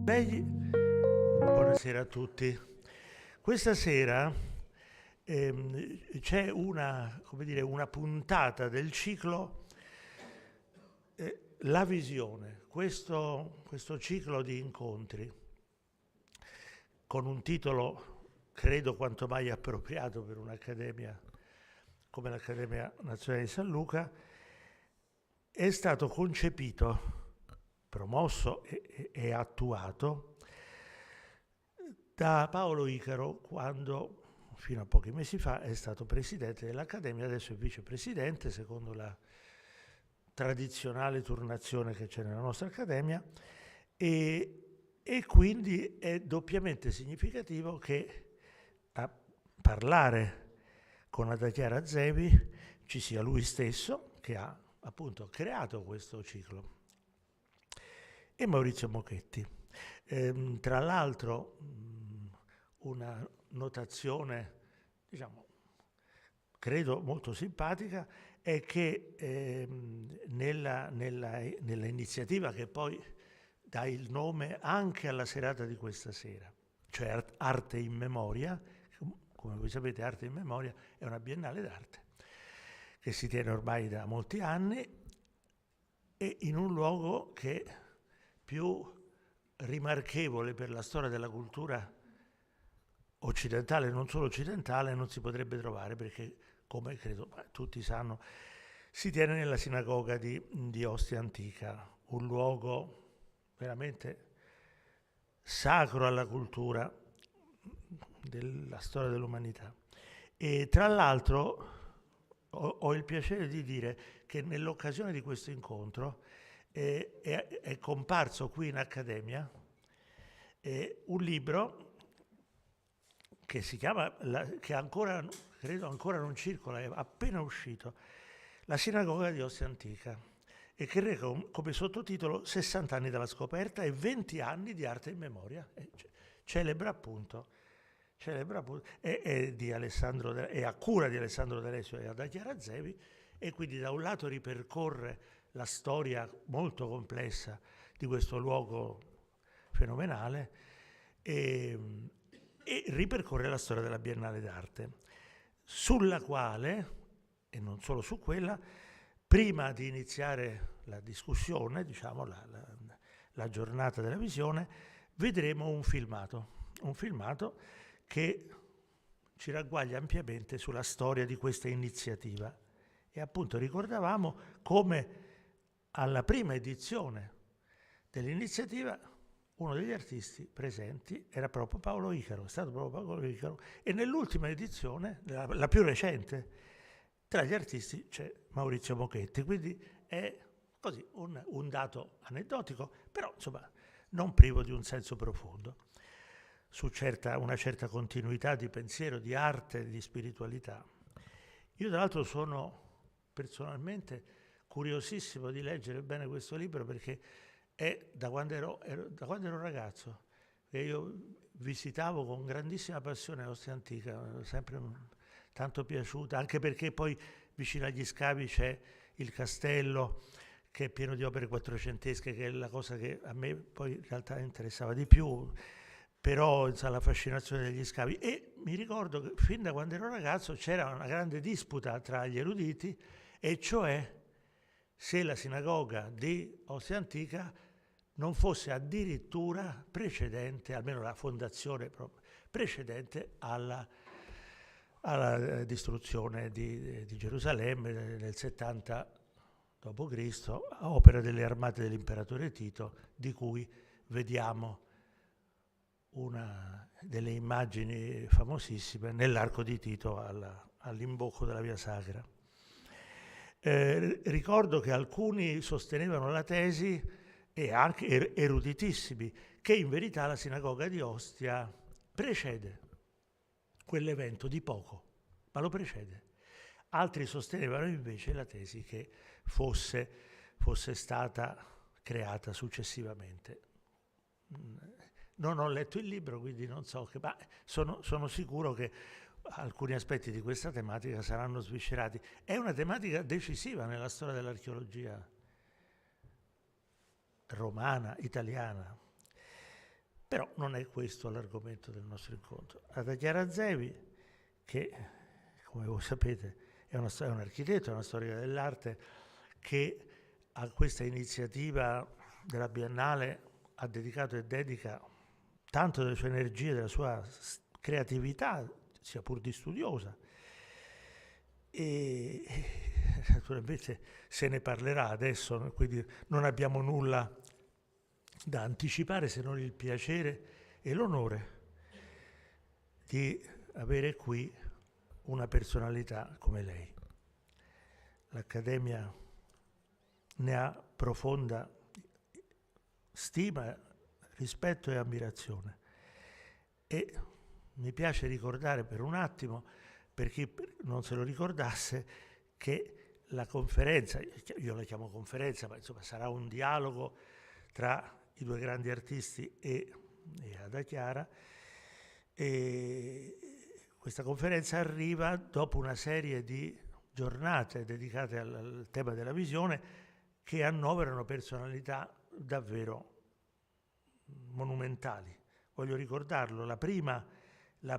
Beh, buonasera a tutti. Questa sera c'è una puntata del ciclo La Visione, questo ciclo di incontri con un titolo credo quanto mai appropriato per un'accademia come l'Accademia Nazionale di San Luca, è stato concepito, promosso e attuato da Paolo Icaro quando, fino a pochi mesi fa, è stato presidente dell'Accademia, adesso è vicepresidente, secondo la tradizionale turnazione che c'è nella nostra Accademia, e quindi è doppiamente significativo che a parlare con Adachiara Zevi ci sia lui stesso, che ha appunto creato questo ciclo, e Maurizio Mochetti. Tra l'altro una notazione, diciamo, credo molto simpatica, è che nella iniziativa che poi dà il nome anche alla serata di questa sera, cioè Arte in Memoria, come voi sapete Arte in Memoria è una biennale d'arte che si tiene ormai da molti anni e in un luogo che più rimarchevole per la storia della cultura occidentale, non solo occidentale, non si potrebbe trovare, perché, come credo tutti sanno, si tiene nella sinagoga di Ostia Antica, un luogo veramente sacro alla cultura della storia dell'umanità. E tra l'altro ho il piacere di dire che nell'occasione di questo incontro è comparso qui in Accademia un libro che si chiama, che ancora, credo ancora non circola, è appena uscito, La Sinagoga di Ostia Antica, e che reca come sottotitolo 60 anni dalla scoperta e 20 anni di arte in memoria. Celebra appunto, è a cura di Alessandro D'Alessio e Adachiara Zevi, e quindi da un lato ripercorre la storia molto complessa di questo luogo fenomenale e ripercorre la storia della Biennale d'Arte, sulla quale, e non solo su quella, prima di iniziare la discussione, diciamo la giornata della visione, vedremo un filmato che ci ragguaglia ampiamente sulla storia di questa iniziativa. E appunto ricordavamo come alla prima edizione dell'iniziativa uno degli artisti presenti era proprio Paolo Icaro, è stato proprio Paolo Icaro, e nell'ultima edizione, la più recente, tra gli artisti c'è Maurizio Mochetti, quindi è così un dato aneddotico, però insomma non privo di un senso profondo, su una certa continuità di pensiero, di arte, di spiritualità. Io tra l'altro sono personalmente curiosissimo di leggere bene questo libro, perché è da quando ero ragazzo, e io visitavo con grandissima passione Ostia Antica, sempre tanto piaciuta, anche perché poi vicino agli scavi c'è il castello che è pieno di opere quattrocentesche, che è la cosa che a me poi in realtà interessava di più, però insomma, la fascinazione degli scavi. E mi ricordo che fin da quando ero ragazzo c'era una grande disputa tra gli eruditi, e cioè se la sinagoga di Ostia Antica non fosse addirittura precedente, almeno la fondazione precedente alla distruzione di Gerusalemme nel 70 d.C., a opera delle armate dell'imperatore Tito, di cui vediamo una delle immagini famosissime nell'Arco di Tito all'imbocco della Via Sacra. Ricordo che alcuni sostenevano la tesi, e anche eruditissimi, che in verità la sinagoga di Ostia precede quell'evento di poco, ma lo precede. Altri sostenevano invece la tesi che fosse stata creata successivamente. Non ho letto il libro, quindi non so ma sono sicuro che alcuni aspetti di questa tematica saranno sviscerati. È una tematica decisiva nella storia dell'archeologia romana, italiana. Però non è questo l'argomento del nostro incontro. Ada Chiara Zevi, che come voi sapete è un architetto, è una storica dell'arte, che a questa iniziativa della Biennale ha dedicato e dedica tanto delle sue energie, della sua creatività, sia pur di studiosa. E naturalmente se ne parlerà adesso, quindi non abbiamo nulla da anticipare se non il piacere e l'onore di avere qui una personalità come lei. L'Accademia ne ha profonda stima, rispetto e ammirazione. E mi piace ricordare per un attimo, per chi non se lo ricordasse, che la conferenza, io la chiamo conferenza, ma insomma sarà un dialogo tra i due grandi artisti e Ada Chiara, e questa conferenza arriva dopo una serie di giornate dedicate al tema della visione che annoverano personalità davvero monumentali. Voglio ricordarlo, la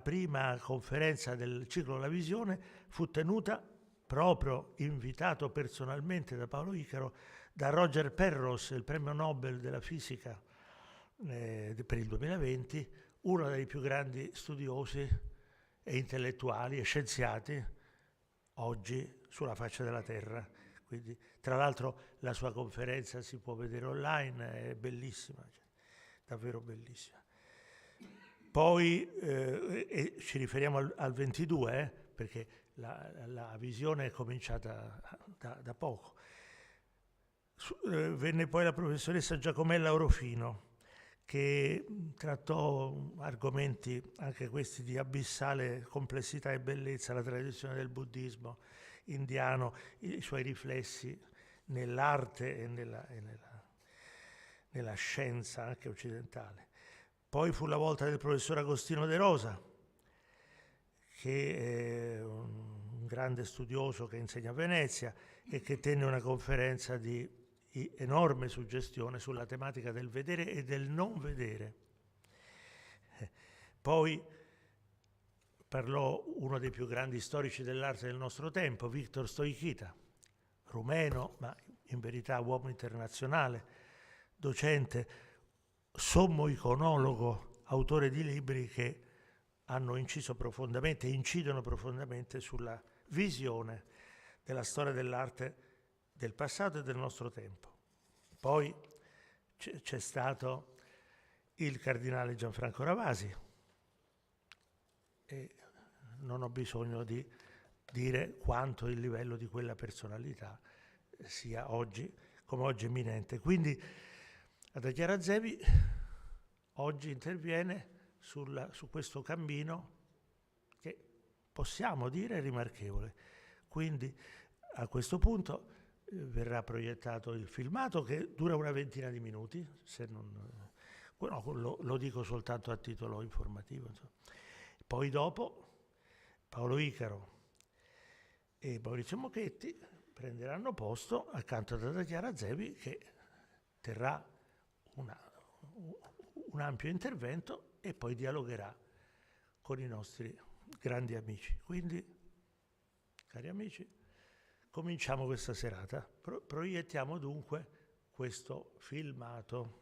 prima conferenza del ciclo La Visione fu tenuta proprio invitato personalmente da Paolo Icaro, da Roger Penrose, il premio Nobel della fisica per il 2020, uno dei più grandi studiosi e intellettuali e scienziati oggi sulla faccia della Terra. Quindi, tra l'altro la sua conferenza si può vedere online, è bellissima, cioè, davvero bellissima. Poi ci riferiamo al 22, perché la visione è cominciata da poco. Venne poi la professoressa Giacomella Orofino, che trattò argomenti anche questi di abissale complessità e bellezza, la tradizione del buddismo indiano, i suoi riflessi nell'arte e nella scienza anche occidentale. Poi fu la volta del professor Agostino De Rosa, che è un grande studioso che insegna a Venezia e che tenne una conferenza di enorme suggestione sulla tematica del vedere e del non vedere. Poi parlò uno dei più grandi storici dell'arte del nostro tempo, Victor Stoichita, rumeno, ma in verità uomo internazionale, docente, sommo iconologo, autore di libri che hanno inciso profondamente e incidono profondamente sulla visione della storia dell'arte del passato e del nostro tempo. Poi c'è stato il cardinale Gianfranco Ravasi, e non ho bisogno di dire quanto il livello di quella personalità sia oggi, come oggi, eminente. Quindi Ada Chiara Zevi oggi interviene su questo cammino che possiamo dire rimarchevole. Quindi a questo punto verrà proiettato il filmato che dura una ventina di minuti, se non, no, lo dico soltanto a titolo informativo. Insomma. Poi dopo Paolo Icaro e Maurizio Mochetti prenderanno posto accanto ad Ada Chiara Zevi, che terrà un ampio intervento e poi dialogherà con i nostri grandi amici. Quindi, cari amici, cominciamo questa serata. Proiettiamo dunque questo filmato.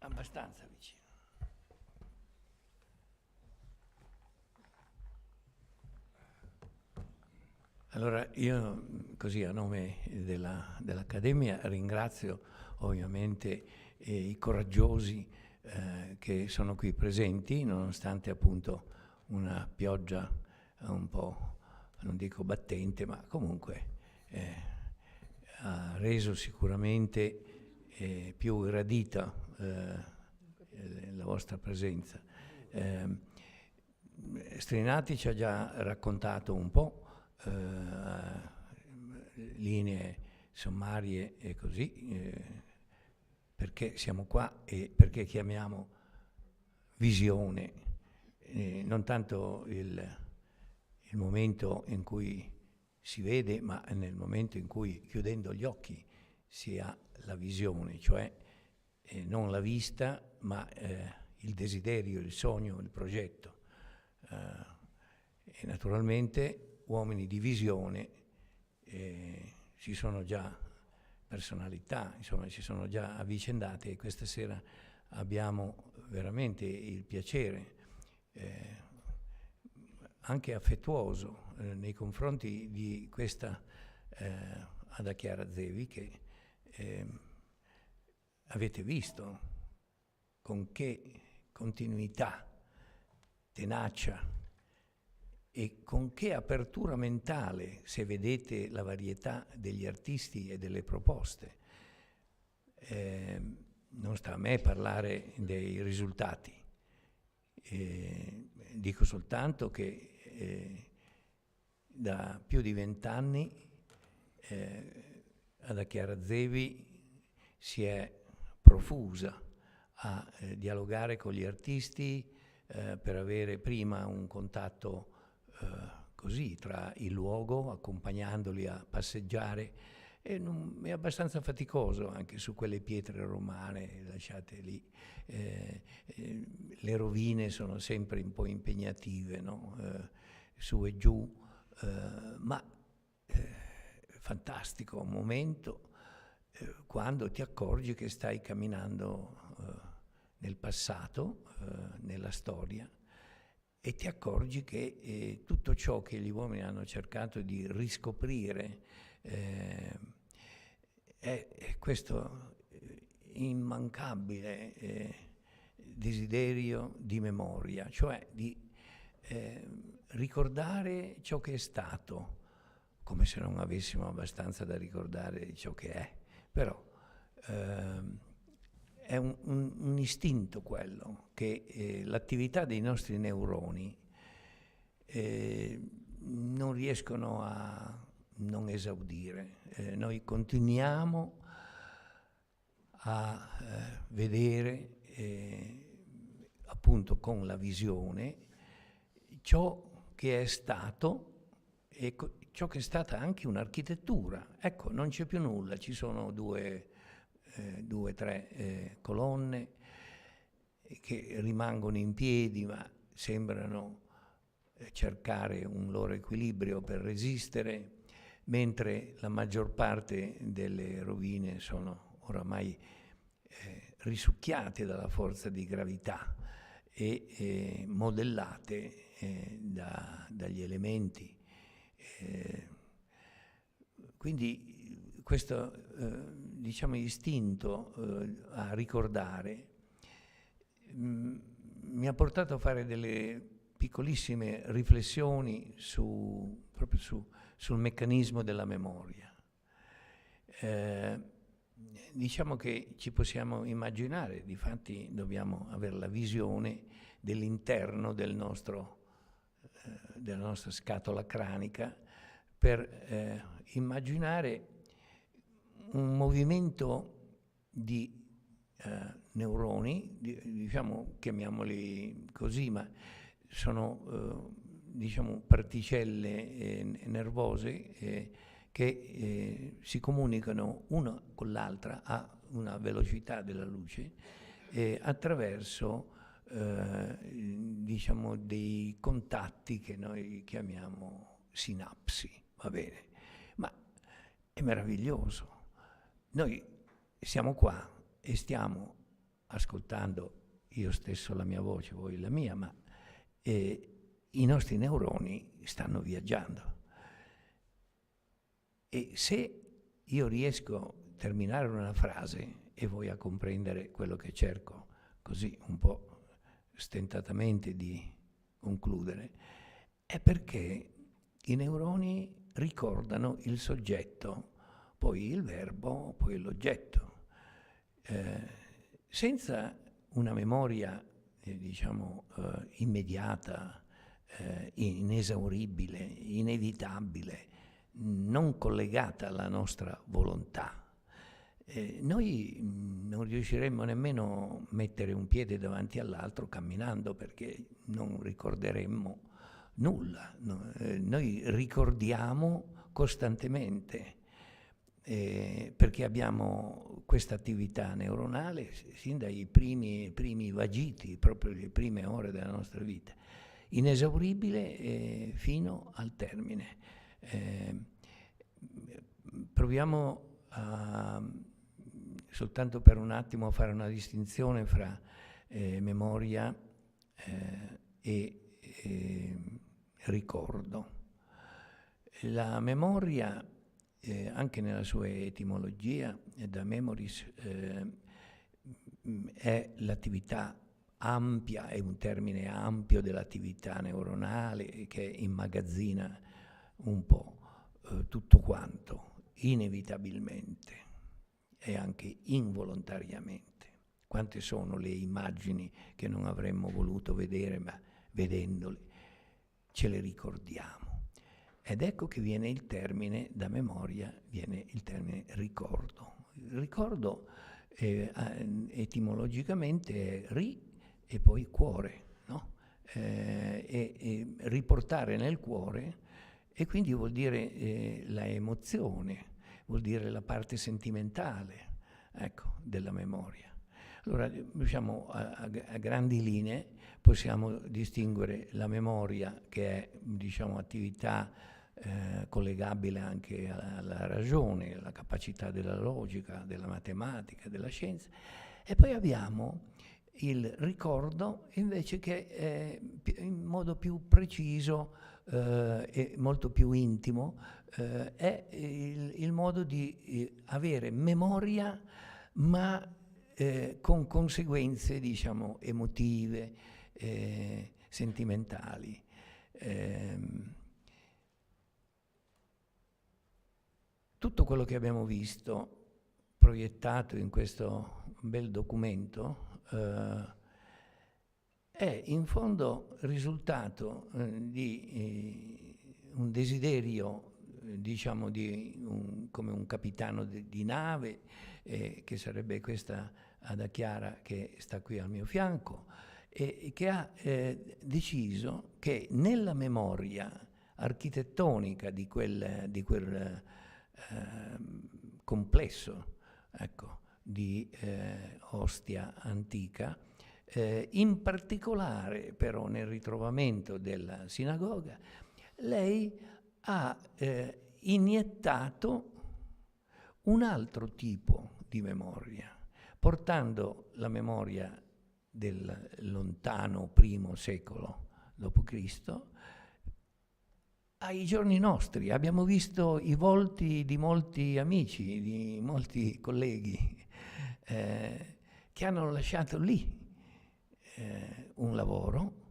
abbastanza vicino. Allora io così a nome dell'Accademia ringrazio ovviamente i coraggiosi che sono qui presenti, nonostante appunto una pioggia un po', non dico battente, ma comunque ha reso sicuramente più gradita la vostra presenza. Strinati ci ha già raccontato un po', linee sommarie e così, perché siamo qua e perché chiamiamo visione, non tanto il momento in cui si vede, ma nel momento in cui chiudendo gli occhi si ha la visione, cioè non la vista, ma il desiderio, il sogno, il progetto. E naturalmente uomini di visione, ci sono già personalità, insomma, si sono già avvicendate e questa sera abbiamo veramente il piacere, anche affettuoso, nei confronti di questa Ada Chiara Zevi che avete visto con che continuità, tenacia, e con che apertura mentale, se vedete la varietà degli artisti e delle proposte. Non sta a me parlare dei risultati. Dico soltanto che da più di 20 anni Ada Chiara Zevi si è profusa a dialogare con gli artisti per avere prima un contatto così tra il luogo, accompagnandoli a passeggiare, e è abbastanza faticoso anche su quelle pietre romane lasciate lì. Le rovine sono sempre un po' impegnative, no? Su e giù, ma fantastico un momento quando ti accorgi che stai camminando nel passato, nella storia, e ti accorgi che tutto ciò che gli uomini hanno cercato di riscoprire è questo immancabile desiderio di memoria, cioè di ricordare ciò che è stato, come se non avessimo abbastanza da ricordare ciò che è, però è un istinto quello, che l'attività dei nostri neuroni non riescono a non esaudire. Noi continuiamo a vedere appunto con la visione ciò che è stato e ciò che è stata anche un'architettura. Ecco, non c'è più nulla, ci sono due o tre colonne che rimangono in piedi, ma sembrano cercare un loro equilibrio per resistere, mentre la maggior parte delle rovine sono oramai risucchiate dalla forza di gravità e modellate dagli elementi. Quindi questo diciamo istinto a ricordare mi ha portato a fare delle piccolissime riflessioni proprio sul meccanismo della memoria. Diciamo che ci possiamo immaginare, difatti dobbiamo avere la visione dell'interno della nostra scatola cranica per immaginare un movimento di neuroni, diciamo, chiamiamoli così, ma sono diciamo particelle nervose che si comunicano una con l'altra a una velocità della luce attraverso diciamo dei contatti che noi chiamiamo sinapsi, va bene? Ma è meraviglioso. Noi siamo qua e stiamo ascoltando io stesso la mia voce, voi la mia, ma i nostri neuroni stanno viaggiando. E se io riesco a terminare una frase e voi a comprendere quello che cerco, così un po' stentatamente di concludere, è perché i neuroni ricordano il soggetto, poi il verbo, poi l'oggetto. Senza una memoria, immediata, inesauribile, inevitabile, non collegata alla nostra volontà, noi non riusciremmo nemmeno a mettere un piede davanti all'altro camminando, perché non ricorderemmo nulla. Noi ricordiamo costantemente, perché abbiamo questa attività neuronale sin dai primi vagiti, proprio le prime ore della nostra vita, inesauribile fino al termine. Proviamo soltanto per un attimo a fare una distinzione fra memoria e ricordo. La memoria, anche nella sua etimologia, da memoris, è l'attività ampia, è un termine ampio dell'attività neuronale che immagazzina un po' tutto quanto, inevitabilmente e anche involontariamente. Quante sono le immagini che non avremmo voluto vedere, ma vedendole ce le ricordiamo. Ed ecco che viene il termine, da memoria viene il termine ricordo. Il ricordo etimologicamente è e poi cuore, no? E riportare nel cuore, e quindi vuol dire la emozione, vuol dire la parte sentimentale, ecco, della memoria. Allora, diciamo, a grandi linee possiamo distinguere la memoria, che è, diciamo, attività collegabile anche alla ragione, alla capacità della logica, della matematica, della scienza, e poi abbiamo il ricordo invece che è in modo più preciso e molto più intimo, è il modo di avere memoria, ma con conseguenze, diciamo, emotive, sentimentali. Tutto quello che abbiamo visto proiettato in questo bel documento è in fondo risultato di un desiderio, diciamo, come un capitano di nave, che sarebbe questa Ada Chiara che sta qui al mio fianco, e che ha deciso che nella memoria architettonica di quel complesso, ecco, di Ostia antica, in particolare però nel ritrovamento della sinagoga, lei ha iniettato un altro tipo di memoria, portando la memoria del lontano I secolo d.C. ai giorni nostri. Abbiamo visto i volti di molti amici, di molti colleghi che hanno lasciato lì un lavoro,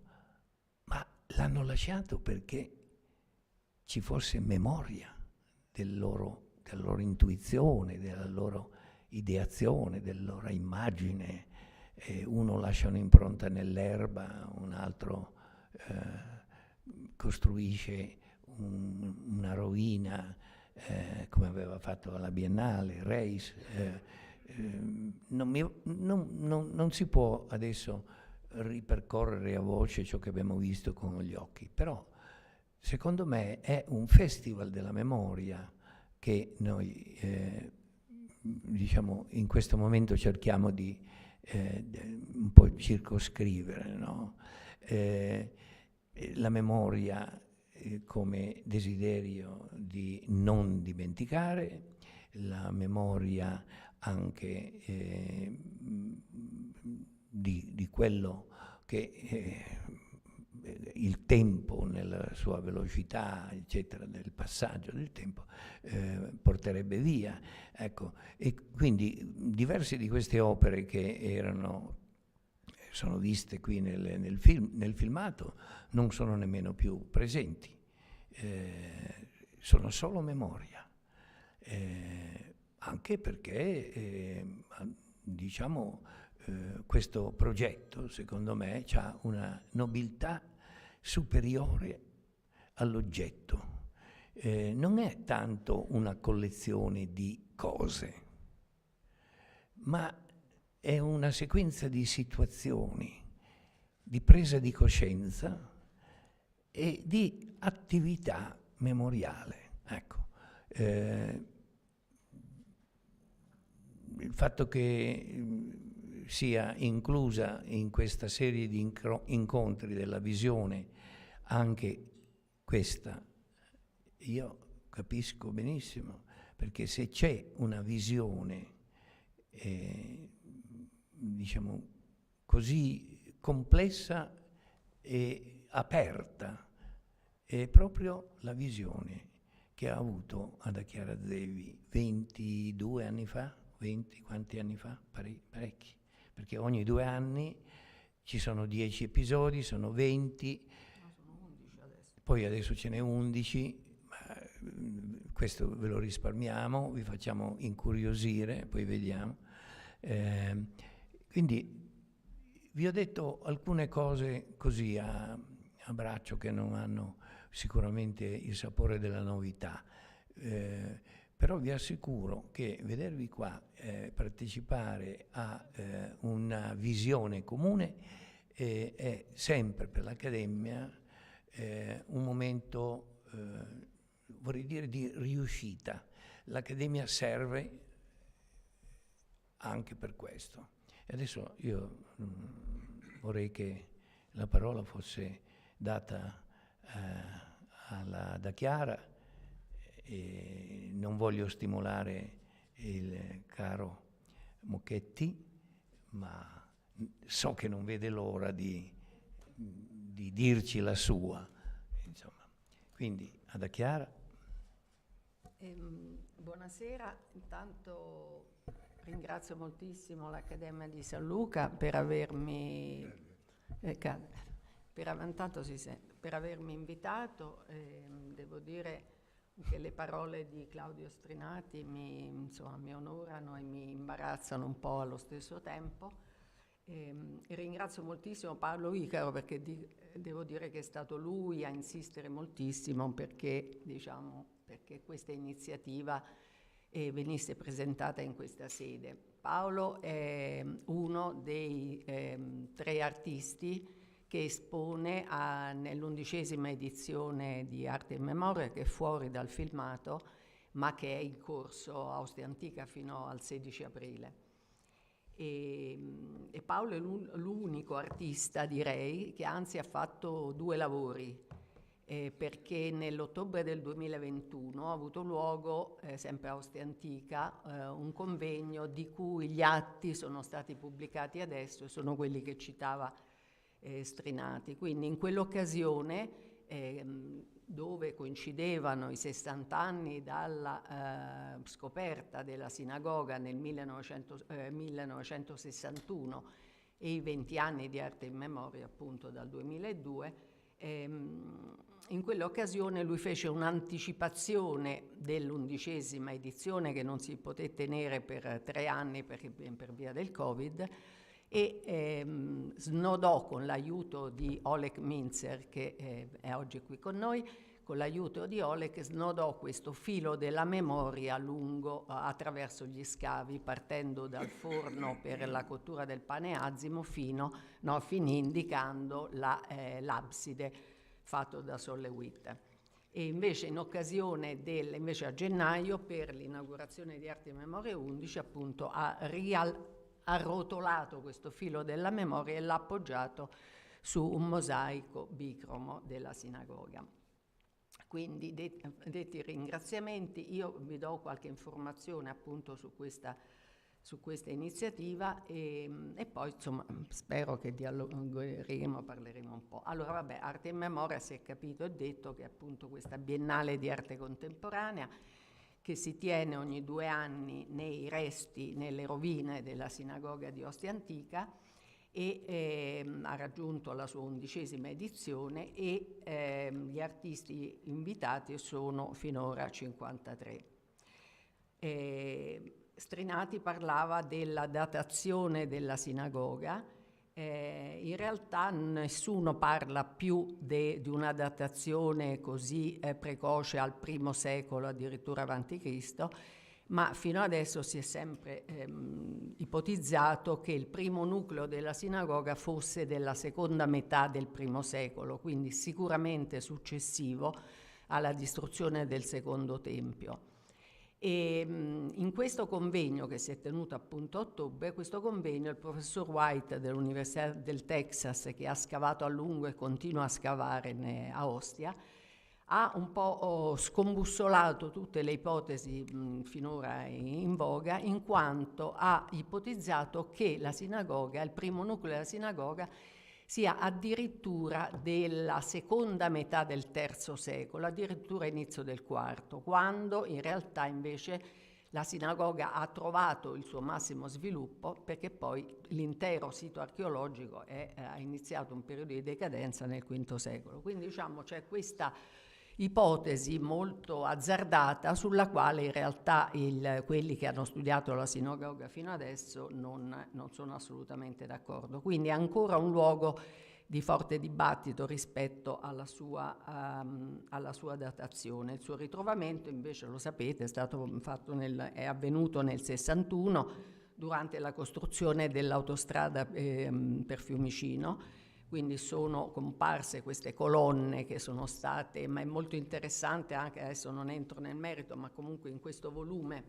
ma l'hanno lasciato perché ci fosse memoria della loro intuizione, della loro ideazione, della loro immagine. Uno lascia un'impronta nell'erba, un altro costruisce una rovina, come aveva fatto alla Biennale, Reis. Non si può adesso ripercorrere a voce ciò che abbiamo visto con gli occhi, però secondo me è un festival della memoria che noi diciamo in questo momento cerchiamo di un po' circoscrivere, no? La memoria come desiderio di non dimenticare, la memoria anche di quello che il tempo nella sua velocità, eccetera, del passaggio del tempo porterebbe via. Ecco, e quindi diverse di queste opere che sono viste qui nel filmato non sono nemmeno più presenti, sono solo memoria, anche perché diciamo questo progetto secondo me ha una nobiltà superiore all'oggetto. Non è tanto una collezione di cose, ma è una sequenza di situazioni, di presa di coscienza e di attività memoriale. Ecco, il fatto che sia inclusa in questa serie di incontri della visione anche questa, io capisco benissimo, perché se c'è una visione diciamo così complessa e aperta, è proprio la visione che ha avuto Ada Chiara Zevi 22 anni fa, 20, quanti anni fa? Parecchi, perché ogni 2 anni ci sono 10 episodi, sono 20, no, sono 11 adesso. Poi adesso ce n'è 11, ma questo ve lo risparmiamo, vi facciamo incuriosire, poi vediamo. Quindi vi ho detto alcune cose così a braccio che non hanno sicuramente il sapore della novità, però vi assicuro che vedervi qua partecipare a una visione comune è sempre per l'Accademia un momento, vorrei dire, di riuscita. L'Accademia serve anche per questo. E adesso io vorrei che la parola fosse data alla Ada Chiara, e non voglio stimolare il caro Mocchetti, ma so che non vede l'ora di dirci la sua, insomma. Quindi Ada Chiara. Buonasera, intanto ringrazio moltissimo l'Accademia di San Luca per avermi per avermi invitato. Devo dire che le parole di Claudio Strinati mi onorano e mi imbarazzano un po' allo stesso tempo. E ringrazio moltissimo Paolo Icaro, perché devo dire che è stato lui a insistere moltissimo perché questa iniziativa venisse presentata in questa sede. Paolo è uno dei 3 artisti che espone nell'11ª edizione di Arte e Memoria, che è fuori dal filmato, ma che è in corso a Ostia Antica fino al 16 aprile. E Paolo è l'unico artista, direi, che anzi ha fatto 2 lavori, perché nell'ottobre del 2021 ha avuto luogo, sempre a Ostia Antica, un convegno di cui gli atti sono stati pubblicati adesso e sono quelli che citava Strinati. Quindi in quell'occasione, dove coincidevano i 60 anni dalla scoperta della sinagoga nel 1961 e i 20 anni di Arte in Memoria appunto dal 2002, in quell'occasione lui fece un'anticipazione dell'11ª edizione che non si poté tenere per 3 anni per via del Covid, e snodò, con l'aiuto di Oleg Mintzer, che è oggi qui con noi, con l'aiuto di Oleg snodò questo filo della memoria lungo attraverso gli scavi, partendo dal forno per la cottura del pane azimo finì indicando l'abside fatto da Sollewitt. E invece in occasione invece a gennaio, per l'inaugurazione di Arte e Memoria 11, appunto ha arrotolato questo filo della memoria e l'ha appoggiato su un mosaico bicromo della sinagoga. Quindi, detti ringraziamenti, io vi do qualche informazione appunto su questa su questa iniziativa e poi insomma spero che dialogheremo, parleremo un po'. Allora vabbè, Arte in Memoria, si è capito e detto che è appunto questa Biennale di arte contemporanea che si tiene ogni 2 anni nei resti, nelle rovine della sinagoga di Ostia Antica e ha raggiunto la sua 11ª edizione e gli artisti invitati sono finora 53. Strinati parlava della datazione della sinagoga, in realtà nessuno parla più di una datazione così precoce al I secolo, addirittura avanti Cristo, ma fino adesso si è sempre ipotizzato che il primo nucleo della sinagoga fosse della seconda metà del I secolo, quindi sicuramente successivo alla distruzione del secondo tempio. E in questo convegno che si è tenuto appunto a ottobre, questo convegno il professor White dell'Università del Texas, che ha scavato a lungo e continua a scavare a Ostia, ha un po' scombussolato tutte le ipotesi finora in voga, in quanto ha ipotizzato che la sinagoga, il primo nucleo della sinagoga, sia addirittura della seconda metà del III secolo, addirittura inizio del IV, quando in realtà invece la sinagoga ha trovato il suo massimo sviluppo, perché poi l'intero sito archeologico ha iniziato un periodo di decadenza nel V secolo. Quindi diciamo c'è questa ipotesi molto azzardata sulla quale in realtà quelli che hanno studiato la sinagoga fino adesso non sono assolutamente d'accordo. Quindi è ancora un luogo di forte dibattito rispetto alla sua datazione. Il suo ritrovamento invece, lo sapete, è avvenuto nel 61 durante la costruzione dell'autostrada per Fiumicino. Quindi sono comparse queste colonne che sono state, ma è molto interessante anche, adesso non entro nel merito, ma comunque in questo volume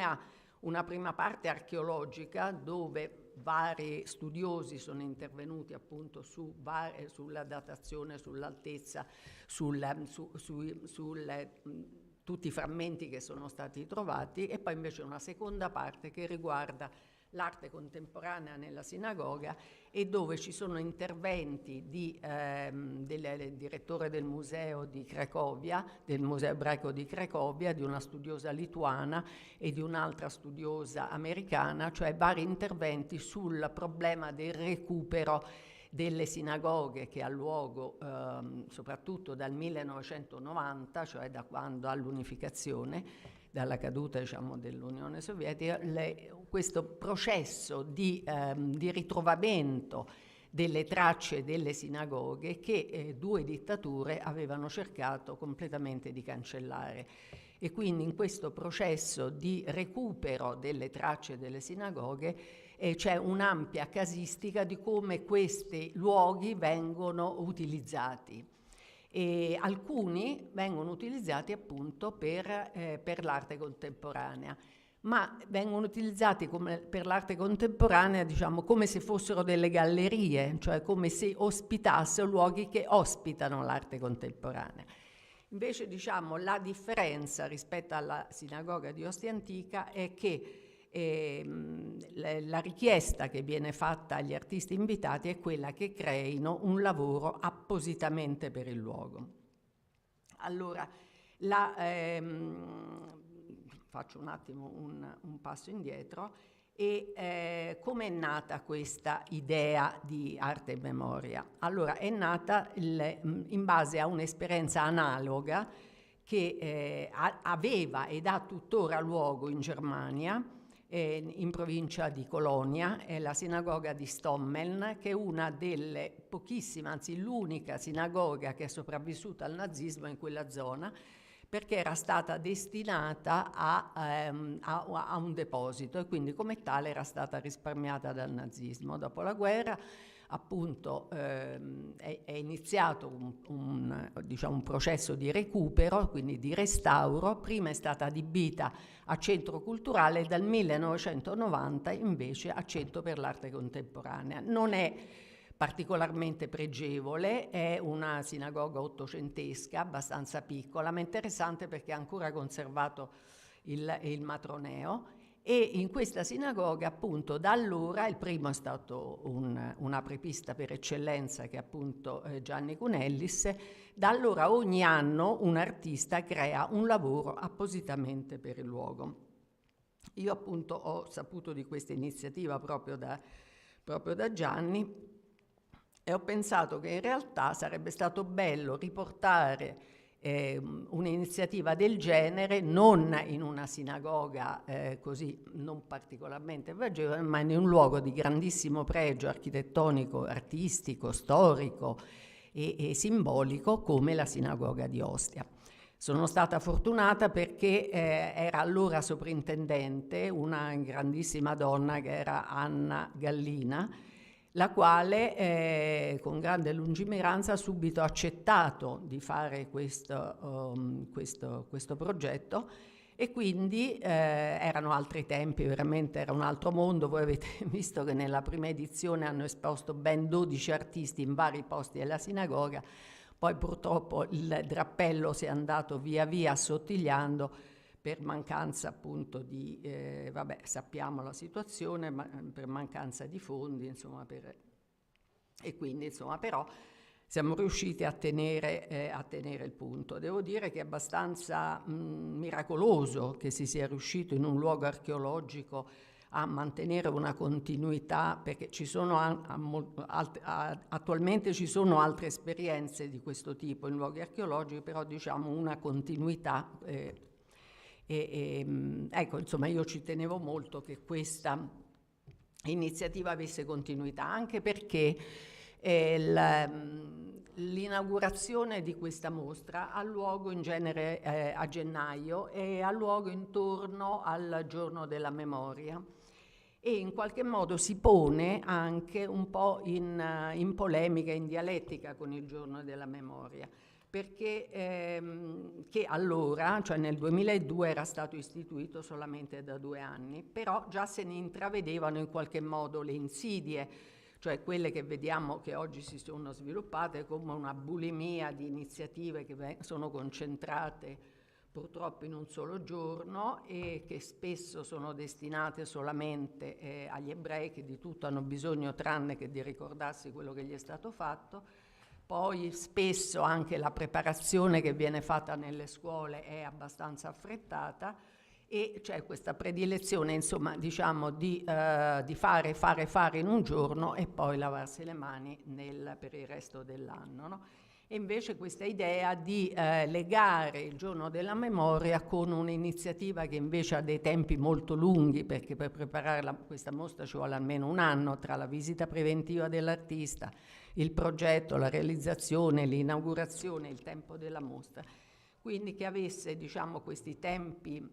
ha una prima parte archeologica dove vari studiosi sono intervenuti appunto sulla datazione, sull'altezza, tutti i frammenti che sono stati trovati, e poi invece una seconda parte che riguarda l'arte contemporanea nella sinagoga e dove ci sono interventi del direttore del museo di Cracovia, del museo ebraico di Cracovia, di una studiosa lituana e di un'altra studiosa americana, cioè vari interventi sul problema del recupero delle sinagoghe che ha luogo soprattutto dal 1990, cioè da quando all'unificazione, dalla caduta diciamo dell'Unione Sovietica, questo processo di ritrovamento delle tracce delle sinagoghe che 2 dittature avevano cercato completamente di cancellare. E quindi in questo processo di recupero delle tracce delle sinagoghe c'è un'ampia casistica di come questi luoghi vengono utilizzati. E alcuni vengono utilizzati appunto per l'arte contemporanea, ma vengono utilizzati per l'arte contemporanea, diciamo, come se fossero delle gallerie, cioè come se ospitassero luoghi che ospitano l'arte contemporanea. Invece, diciamo, la differenza rispetto alla sinagoga di Ostia Antica è che la richiesta che viene fatta agli artisti invitati è quella che creino un lavoro appositamente per il luogo. Allora, faccio un attimo un passo indietro e come è nata questa idea di arte e memoria? Allora, è nata in base a un'esperienza analoga che aveva ed ha tuttora luogo in Germania, in provincia di Colonia, è la sinagoga di Stommeln, che è una delle pochissime, anzi l'unica sinagoga che è sopravvissuta al nazismo in quella zona, perché era stata destinata a un deposito e quindi come tale era stata risparmiata dal nazismo. Dopo la guerra appunto è iniziato un processo di recupero, quindi di restauro. Prima è stata adibita a centro culturale e dal 1990 invece a centro per l'arte contemporanea. Non è particolarmente pregevole, è una sinagoga ottocentesca, abbastanza piccola, ma interessante perché ha ancora conservato il matroneo e in questa sinagoga appunto da allora, il primo è stato un apripista per eccellenza che è appunto Gianni Cunellis, da allora ogni anno un artista crea un lavoro appositamente per il luogo. Io appunto ho saputo di questa iniziativa proprio da Gianni e ho pensato che in realtà sarebbe stato bello riportare un'iniziativa del genere non in una sinagoga così non particolarmente pregevole, ma in un luogo di grandissimo pregio architettonico, artistico, storico e simbolico come la sinagoga di Ostia. Sono stata fortunata perché era allora sovrintendente una grandissima donna che era Anna Gallina, la quale con grande lungimiranza ha subito accettato di fare questo progetto, e quindi erano altri tempi, veramente era un altro mondo. Voi avete visto che nella prima edizione hanno esposto ben 12 artisti in vari posti della sinagoga, poi purtroppo il drappello si è andato via via assottigliando per mancanza appunto di, sappiamo la situazione, ma per mancanza di fondi, insomma, e quindi insomma però siamo riusciti a tenere il punto. Devo dire che è abbastanza miracoloso che si sia riuscito in un luogo archeologico a mantenere una continuità, perché ci sono attualmente ci sono altre esperienze di questo tipo in luoghi archeologici, però diciamo una continuità. Ecco, insomma, io ci tenevo molto che questa iniziativa avesse continuità, anche perché l'inaugurazione di questa mostra ha luogo in genere a gennaio e ha luogo intorno al Giorno della Memoria, e in qualche modo si pone anche un po' in polemica, in dialettica con il Giorno della Memoria, perché che allora, cioè nel 2002, era stato istituito solamente da 2 anni, però già se ne intravedevano in qualche modo le insidie, cioè quelle che vediamo che oggi si sono sviluppate come una bulimia di iniziative che sono concentrate purtroppo in un solo giorno e che spesso sono destinate solamente agli ebrei, che di tutto hanno bisogno tranne che di ricordarsi quello che gli è stato fatto. Poi spesso anche la preparazione che viene fatta nelle scuole è abbastanza affrettata e c'è questa predilezione, insomma, diciamo, di fare in un giorno e poi lavarsi le mani per il resto dell'anno, no? E invece questa idea di legare il Giorno della Memoria con un'iniziativa che invece ha dei tempi molto lunghi, perché per preparare questa mostra ci vuole almeno 1 anno tra la visita preventiva dell'artista, il progetto, la realizzazione, l'inaugurazione, il tempo della mostra. Quindi che avesse, diciamo, questi tempi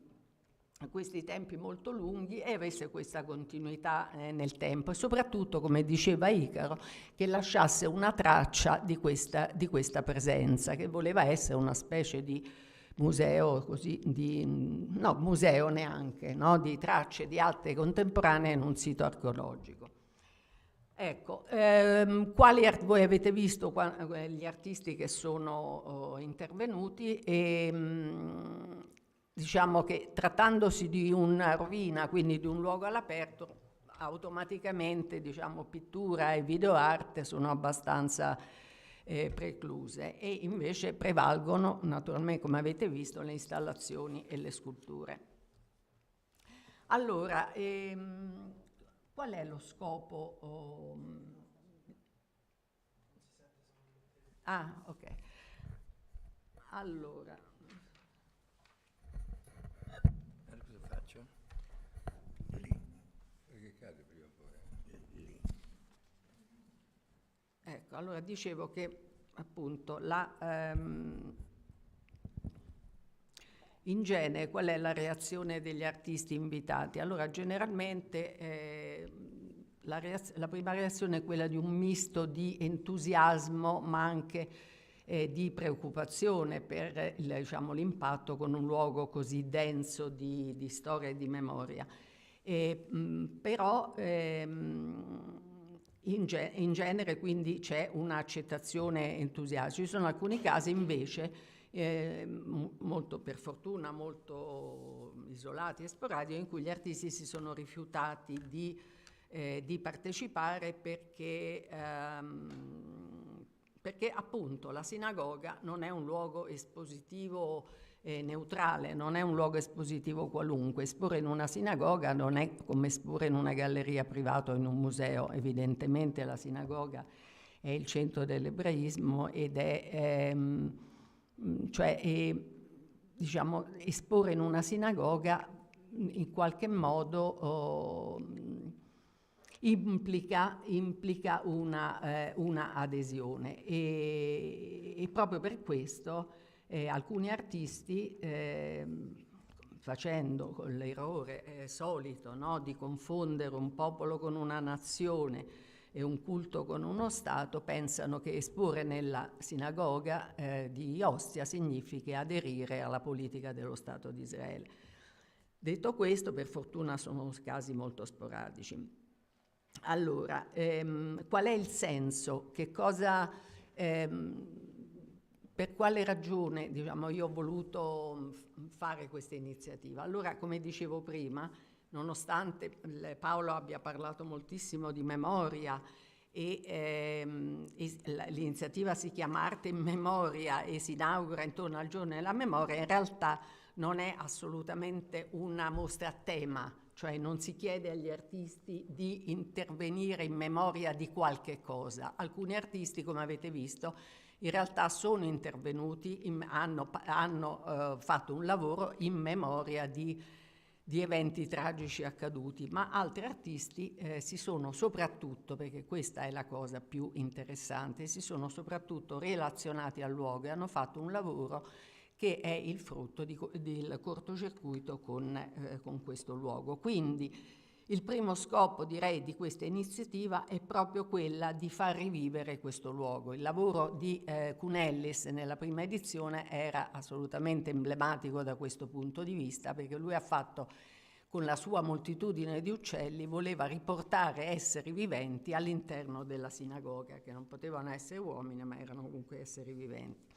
molto lunghi e avesse questa continuità nel tempo, e soprattutto, come diceva Icaro, che lasciasse una traccia di questa presenza, che voleva essere una specie di museo, così, no, museo neanche, no? Di tracce di arte contemporanee in un sito archeologico. Ecco, voi avete visto gli artisti che sono intervenuti e diciamo che trattandosi di una rovina, quindi di un luogo all'aperto, automaticamente, diciamo, pittura e videoarte sono abbastanza precluse, e invece prevalgono naturalmente, come avete visto, le installazioni e le sculture. Allora, qual è lo scopo? Ok. Allora, cosa faccio? Lì. Perché cade prima o poi? Lì. ecco, allora dicevo che appunto in genere qual è la reazione degli artisti invitati? Allora, generalmente la prima reazione è quella di un misto di entusiasmo, ma anche di preoccupazione per diciamo, l'impatto con un luogo così denso di storia e di memoria. Però in genere quindi c'è un'accettazione entusiastica. Ci sono alcuni casi invece molto, per fortuna, molto isolati e sporadici, in cui gli artisti si sono rifiutati di partecipare perché appunto la sinagoga non è un luogo espositivo neutrale, non è un luogo espositivo qualunque. Esporre in una sinagoga non è come esporre in una galleria privata o in un museo. Evidentemente la sinagoga è il centro dell'ebraismo ed diciamo, esporre in una sinagoga in qualche modo implica una adesione e proprio per questo alcuni artisti, facendo l'errore solito, no, di confondere un popolo con una nazione e un culto con uno Stato, pensano che esporre nella sinagoga di Ostia significhi aderire alla politica dello Stato di Israele. Detto questo, per fortuna sono casi molto sporadici. Allora, qual è il senso? Che cosa, per quale ragione, diciamo, io ho voluto fare questa iniziativa? Allora, come dicevo prima, nonostante Paolo abbia parlato moltissimo di memoria e l'iniziativa si chiama Arte in Memoria e si inaugura intorno al giorno della memoria, in realtà non è assolutamente una mostra a tema, cioè non si chiede agli artisti di intervenire in memoria di qualche cosa. Alcuni artisti, come avete visto, in realtà sono intervenuti, hanno fatto un lavoro in memoria di eventi tragici accaduti, ma altri artisti si sono soprattutto, perché questa è la cosa più interessante, si sono soprattutto relazionati al luogo e hanno fatto un lavoro che è il frutto del cortocircuito con questo luogo. Quindi il primo scopo, direi, di questa iniziativa è proprio quella di far rivivere questo luogo. Il lavoro di Cunellis nella prima edizione era assolutamente emblematico da questo punto di vista, perché lui ha fatto, con la sua moltitudine di uccelli, voleva riportare esseri viventi all'interno della sinagoga, che non potevano essere uomini, ma erano comunque esseri viventi.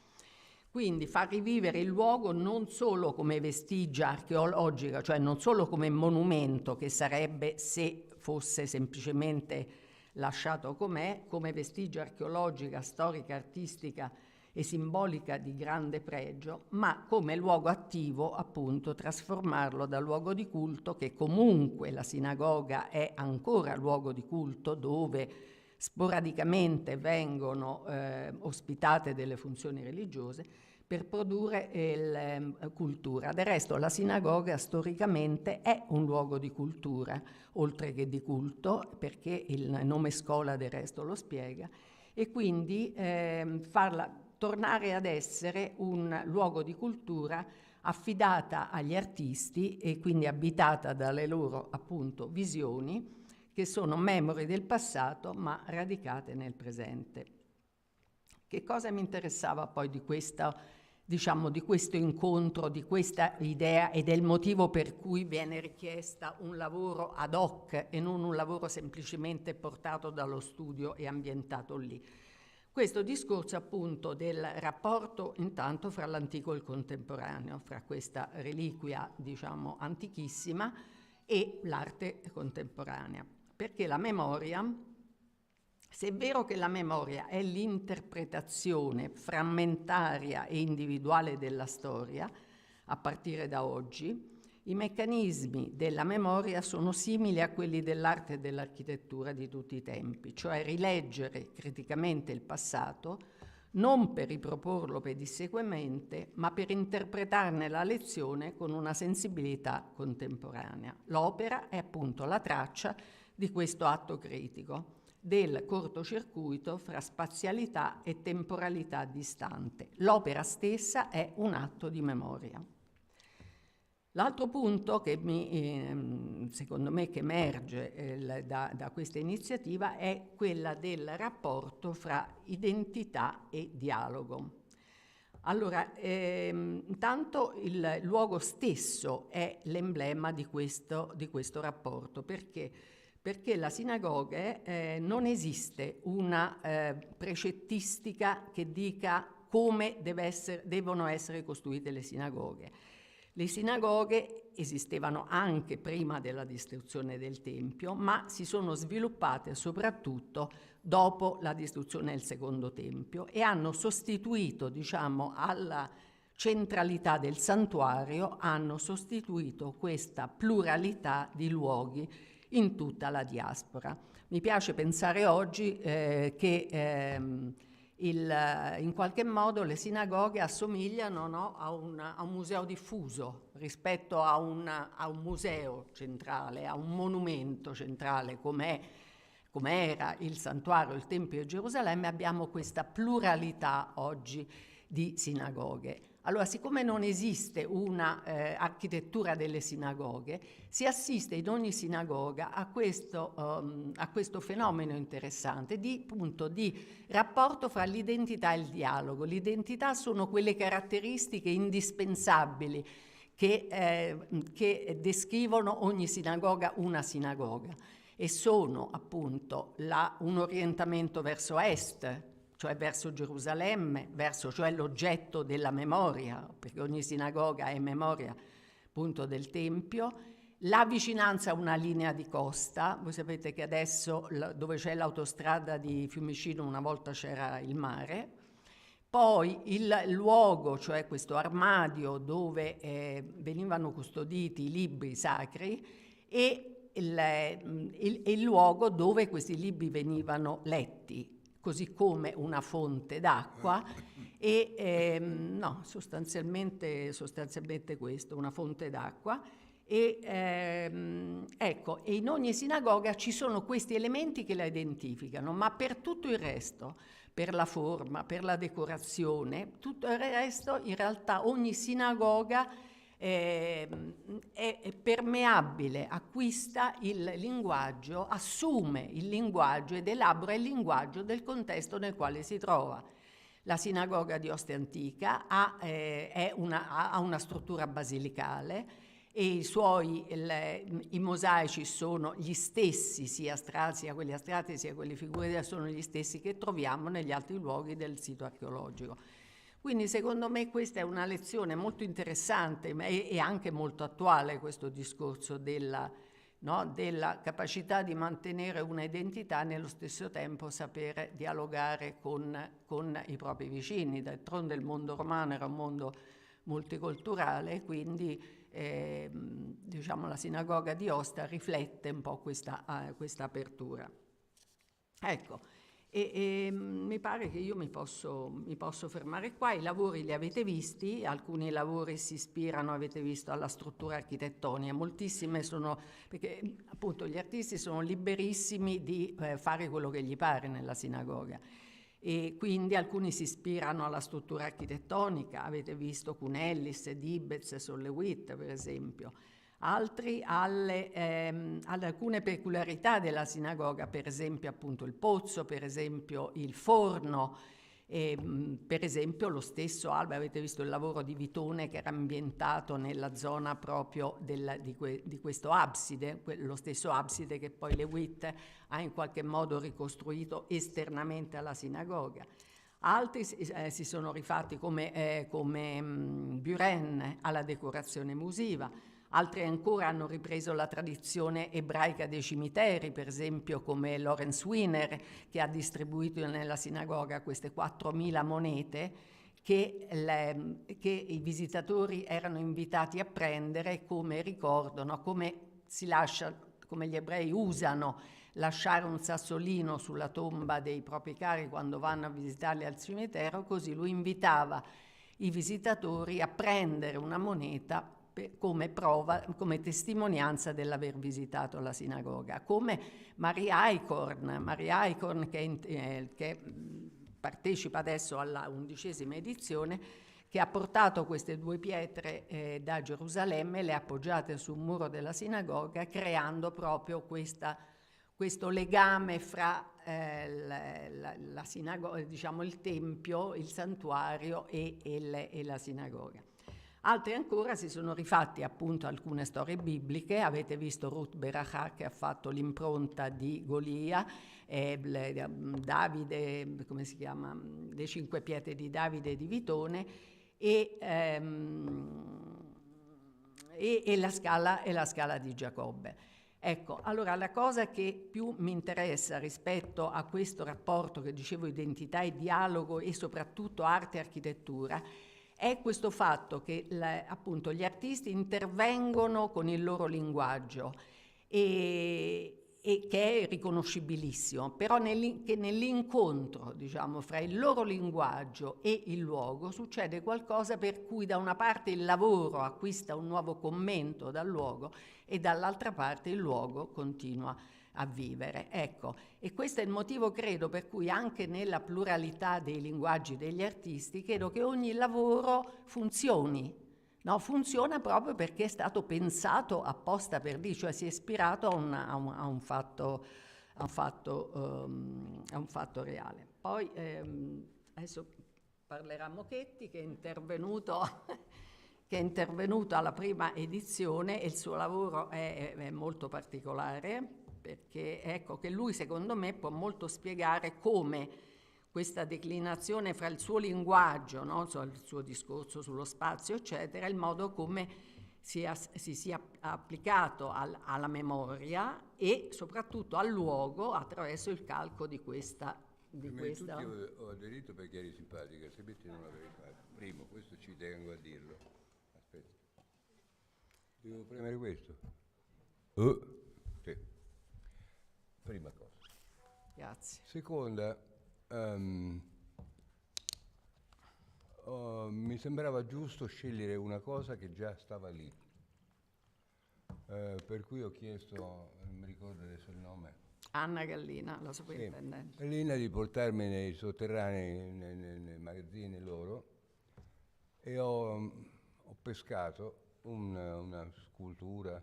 Quindi far rivivere il luogo non solo come vestigia archeologica, cioè non solo come monumento, che sarebbe se fosse semplicemente lasciato com'è, come vestigia archeologica, storica, artistica e simbolica di grande pregio, ma come luogo attivo, appunto, trasformarlo da luogo di culto, che comunque la sinagoga è ancora luogo di culto dove sporadicamente vengono ospitate delle funzioni religiose, per produrre cultura. Del resto la sinagoga storicamente è un luogo di cultura, oltre che di culto, perché il nome scola del resto lo spiega, e quindi farla tornare ad essere un luogo di cultura affidata agli artisti e quindi abitata dalle loro, appunto, visioni, che sono memori del passato ma radicate nel presente. Che cosa mi interessava poi di questo incontro, di questa idea, ed è il motivo per cui viene richiesta un lavoro ad hoc e non un lavoro semplicemente portato dallo studio e ambientato lì? Questo discorso, appunto, del rapporto intanto fra l'antico e il contemporaneo, fra questa reliquia, diciamo, antichissima e l'arte contemporanea. Perché la memoria, se è vero che la memoria è l'interpretazione frammentaria e individuale della storia, a partire da oggi, i meccanismi della memoria sono simili a quelli dell'arte e dell'architettura di tutti i tempi, cioè rileggere criticamente il passato, non per riproporlo pedissequamente, ma per interpretarne la lezione con una sensibilità contemporanea. L'opera è appunto la traccia di questo atto critico, del cortocircuito fra spazialità e temporalità distante. L'opera stessa è un atto di memoria. L'altro punto che secondo me che emerge da questa iniziativa è quella del rapporto fra identità e dialogo. Allora, intanto il luogo stesso è l'emblema di questo rapporto, perché la sinagoga non esiste una precettistica che dica come devono essere costruite le sinagoghe. Le sinagoghe esistevano anche prima della distruzione del Tempio, ma si sono sviluppate soprattutto dopo la distruzione del Secondo Tempio e hanno sostituito, diciamo, alla centralità del santuario, hanno sostituito questa pluralità di luoghi in tutta la diaspora. Mi piace pensare oggi che in qualche modo le sinagoghe assomigliano, no, a un museo diffuso rispetto a un museo centrale, a un monumento centrale come era il santuario, il Tempio di Gerusalemme. Abbiamo questa pluralità oggi di sinagoghe. Allora, siccome non esiste una architettura delle sinagoghe, si assiste in ogni sinagoga a questo fenomeno interessante di rapporto fra l'identità e il dialogo. L'identità sono quelle caratteristiche indispensabili che descrivono ogni sinagoga una sinagoga, e sono appunto un orientamento verso est, cioè verso Gerusalemme, cioè l'oggetto della memoria, perché ogni sinagoga è memoria appunto del Tempio, la vicinanza a una linea di costa. Voi sapete che adesso dove c'è l'autostrada di Fiumicino una volta c'era il mare, poi il luogo, cioè questo armadio dove venivano custoditi i libri sacri, e il luogo dove questi libri venivano letti, così come una fonte d'acqua, e no, sostanzialmente questo, una fonte d'acqua. E ecco, e in ogni sinagoga ci sono questi elementi che la identificano, ma per tutto il resto, per la forma, per la decorazione, tutto il resto, in realtà ogni sinagoga è permeabile, acquista il linguaggio, assume il linguaggio ed elabora il linguaggio del contesto nel quale si trova. La sinagoga di Ostia Antica ha una struttura basilicale, e i mosaici sono gli stessi, sia quelli astratti sia quelli figurati, sono gli stessi che troviamo negli altri luoghi del sito archeologico. Quindi secondo me questa è una lezione molto interessante e anche molto attuale, questo discorso della capacità di mantenere una identità e nello stesso tempo sapere dialogare con i propri vicini. D'altronde il mondo romano era un mondo multiculturale, quindi diciamo la sinagoga di Ostia riflette un po' questa apertura. Ecco, e mi pare che io mi posso fermare qua. I lavori li avete visti, alcuni lavori si ispirano, avete visto, alla struttura architettonica, moltissime sono, perché appunto gli artisti sono liberissimi di fare quello che gli pare nella sinagoga, e quindi alcuni si ispirano alla struttura architettonica, avete visto Cunellis, Dibez, Sollewitt per esempio, altri ad alcune peculiarità della sinagoga, per esempio appunto il pozzo, per esempio il forno, per esempio lo stesso albe. Avete visto il lavoro di Vitone che era ambientato nella zona proprio di questo abside, lo stesso abside che poi Lewitt ha in qualche modo ricostruito esternamente alla sinagoga. Altri si sono rifatti come Buren alla decorazione musiva. Altri ancora hanno ripreso la tradizione ebraica dei cimiteri, per esempio come Lorenz Wiener, che ha distribuito nella sinagoga queste 4.000 monete che i visitatori erano invitati a prendere come ricordo, no? Come gli ebrei usano lasciare un sassolino sulla tomba dei propri cari quando vanno a visitarli al cimitero, così lui invitava i visitatori a prendere una moneta come prova, come testimonianza dell'aver visitato la sinagoga, come Marie Eichhorn che partecipa adesso alla 11ª edizione, che ha portato queste 2 pietre da Gerusalemme, le ha appoggiate sul muro della sinagoga, creando proprio questo legame fra la sinagoga, diciamo il tempio, il santuario e la sinagoga. Altri ancora si sono rifatti appunto alcune storie bibliche. Avete visto Ruth Berachah che ha fatto l'impronta di Golia, Davide, come si chiama? Le 5 pietre di Davide e di Vitone, e la scala di Giacobbe. Ecco, allora la cosa che più mi interessa rispetto a questo rapporto che dicevo identità e dialogo e soprattutto arte e architettura è questo fatto che appunto gli artisti intervengono con il loro linguaggio e che è riconoscibilissimo, però che nell'incontro, diciamo, fra il loro linguaggio e il luogo succede qualcosa per cui da una parte il lavoro acquista un nuovo commento dal luogo e dall'altra parte il luogo continua a vivere. Ecco, e questo è il motivo, credo, per cui anche nella pluralità dei linguaggi degli artisti, credo che ogni lavoro funzioni. No, funziona proprio perché è stato pensato apposta per lì, cioè si è ispirato a un fatto reale. Poi adesso parlerà Mochetti, che è intervenuto alla prima edizione, e il suo lavoro è molto particolare, perché ecco che lui secondo me può molto spiegare come questa declinazione fra il suo linguaggio, no? Il suo discorso sullo spazio, eccetera, il modo come si sia applicato alla memoria e soprattutto al luogo attraverso il calco di questa. Prima di tutto io ho aderito perché eri simpatica, altrimenti non l'avrei fatto. Primo, questo ci tengo a dirlo. Aspetta. Devo premere questo? Sì. Prima cosa. Grazie. Seconda, mi sembrava giusto scegliere una cosa che già stava lì, per cui ho chiesto, non mi ricordo adesso il nome, Anna Gallina, la sovrintendente. sì, Gallina, di portarmi nei sotterranei, nei magazzini loro, e ho pescato una scultura,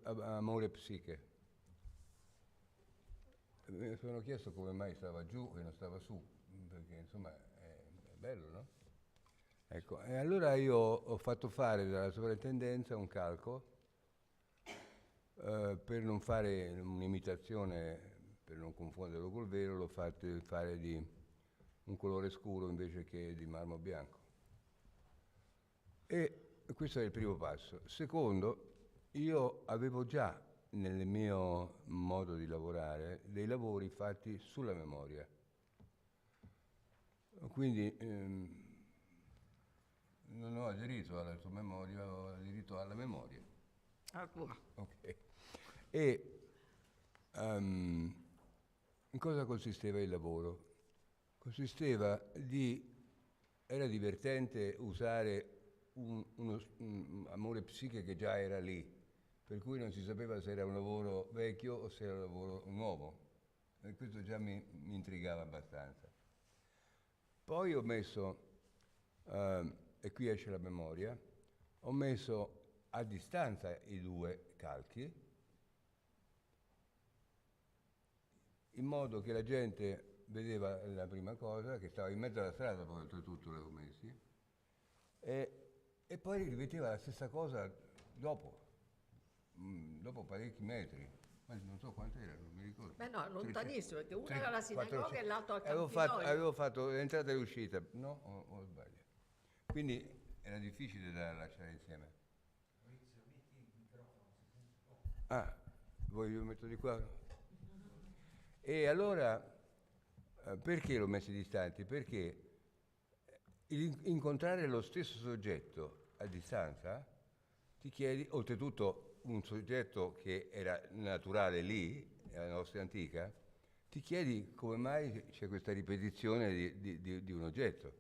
Amore Psiche. Mi sono chiesto come mai stava giù e non stava su, perché insomma è bello, no? Ecco, e allora io ho fatto fare dalla sovrintendenza un calco per non fare un'imitazione, per non confonderlo col vero, l'ho fatto fare di un colore scuro invece che di marmo bianco. E questo è il primo passo. Secondo, io avevo già nel mio modo di lavorare dei lavori fatti sulla memoria. Quindi non ho aderito alla tua memoria, ho aderito alla memoria. Ok. E in cosa consisteva il lavoro? Era divertente usare un Amore Psiche che già era lì, per cui non si sapeva se era un lavoro vecchio o se era un lavoro nuovo, e questo già mi intrigava abbastanza. Poi ho messo, e qui esce la memoria, ho messo a distanza i due calchi, in modo che la gente vedeva la prima cosa, che stava in mezzo alla strada, poi oltretutto l'avevo messi, e poi rivedeva la stessa cosa dopo parecchi metri, ma non so quanti erano, non mi ricordo. Beh no, lontanissimo, perché uno era la sinagoga 400. e l'altro al Campidoglio. Avevo fatto l'entrata e l'uscita, no? O sbaglio? Quindi era difficile da lasciare insieme. Ah, vuoi io metto di qua? E allora, perché l'ho messi distanti? Perché incontrare lo stesso soggetto a distanza ti chiedi, oltretutto un soggetto che era naturale lì, nella nostra antica, ti chiedi come mai c'è questa ripetizione di un oggetto.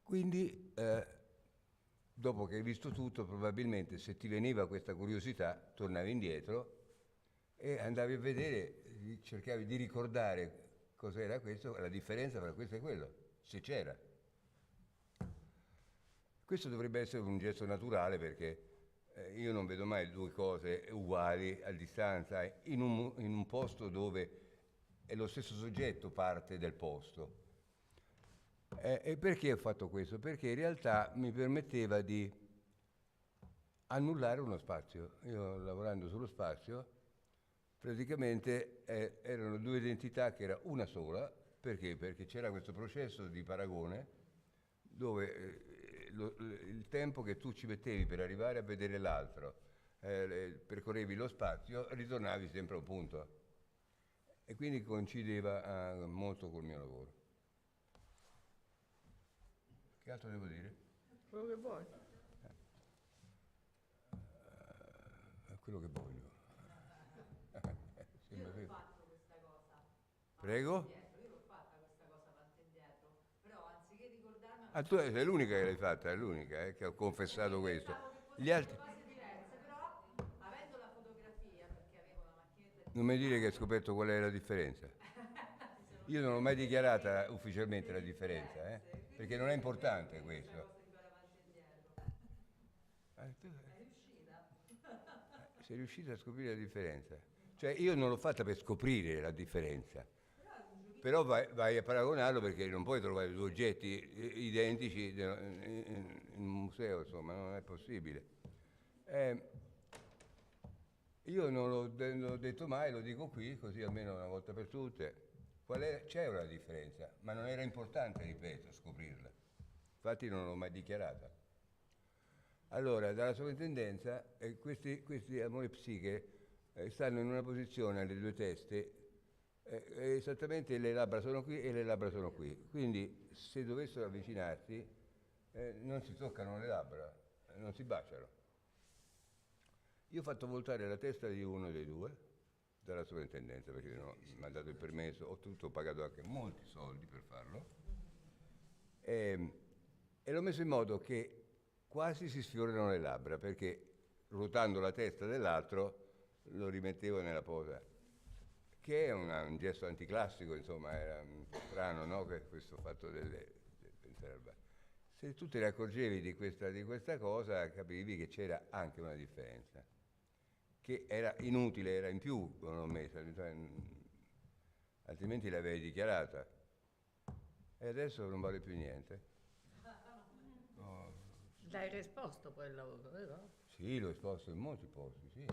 Quindi, dopo che hai visto tutto, probabilmente se ti veniva questa curiosità, tornavi indietro e andavi a vedere, cercavi di ricordare cos'era questo, la differenza tra questo e quello, se c'era. Questo dovrebbe essere un gesto naturale, perché io non vedo mai due cose uguali a distanza in un posto dove è lo stesso soggetto parte del posto. E perché ho fatto questo? Perché in realtà mi permetteva di annullare uno spazio. Io lavorando sullo spazio, praticamente erano due identità che era una sola, perché? Perché c'era questo processo di paragone dove il tempo che tu ci mettevi per arrivare a vedere l'altro, percorrevi lo spazio, ritornavi sempre a un punto. E quindi coincideva molto col mio lavoro. Che altro devo dire? Quello che vuoi. Quello che voglio. Sembra vero. Prego? Io l'ho fatta questa cosa avanti e indietro, però anziché ricordarmi Ah, tu sei l'unica che l'hai fatta, è l'unica che ho confessato questo. Gli altri... cose diverse, però avendo la fotografia, perché avevo la macchinetta Non mi dire che hai scoperto qual è la differenza. Io non ho mai dichiarata ufficialmente la differenza, perché non è importante questo. Sei riuscita a scoprire la differenza. Cioè io non l'ho fatta per scoprire la differenza, però vai a paragonarlo perché non puoi trovare due oggetti identici in un museo, insomma, non è possibile. Io non l'ho detto mai, lo dico qui, così almeno una volta per tutte. C'è una differenza, ma non era importante, ripeto, scoprirla. Infatti non l'ho mai dichiarata. Allora, dalla sovrintendenza, questi amore psiche stanno in una posizione alle due teste, esattamente le labbra sono qui e le labbra sono qui. Quindi se dovessero avvicinarsi, non si toccano le labbra, non si baciano. Io ho fatto voltare la testa di uno dei due dalla sovrintendenza perché mi ha dato il permesso, ho pagato anche molti soldi per farlo e l'ho messo in modo che quasi si sfiorano le labbra perché ruotando la testa dell'altro lo rimettevo nella posa, che è un gesto anticlassico, insomma, era un po' strano, no? Questo fatto del pensare al bar. Se tu te ne accorgevi di questa cosa, capivi che c'era anche una differenza, che era inutile, era in più, non l'ho messa, cioè, altrimenti l'avevi dichiarata. E adesso non vale più niente. L'hai risposto poi al lavoro, vero? Sì, l'ho esposto in molti posti, sì.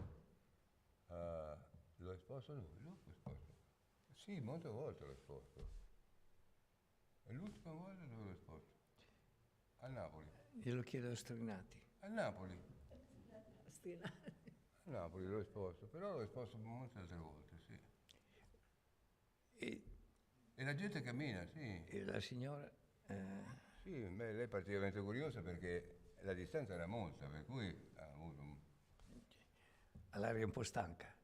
L'ho esposto dove? L'ho esposto. Sì, molte volte l'ho esposto. E l'ultima volta dove l'ho esposto? A Napoli. Glielo chiedo a Strinati. A Napoli. Ostinati. A Napoli l'ho esposto, però l'ho esposto molte altre volte, sì. E, E la gente cammina, sì. e la signora? Sì, beh, lei è particolarmente curiosa perché la distanza era molta, per cui ha avuto Ha l'aria un po' stanca.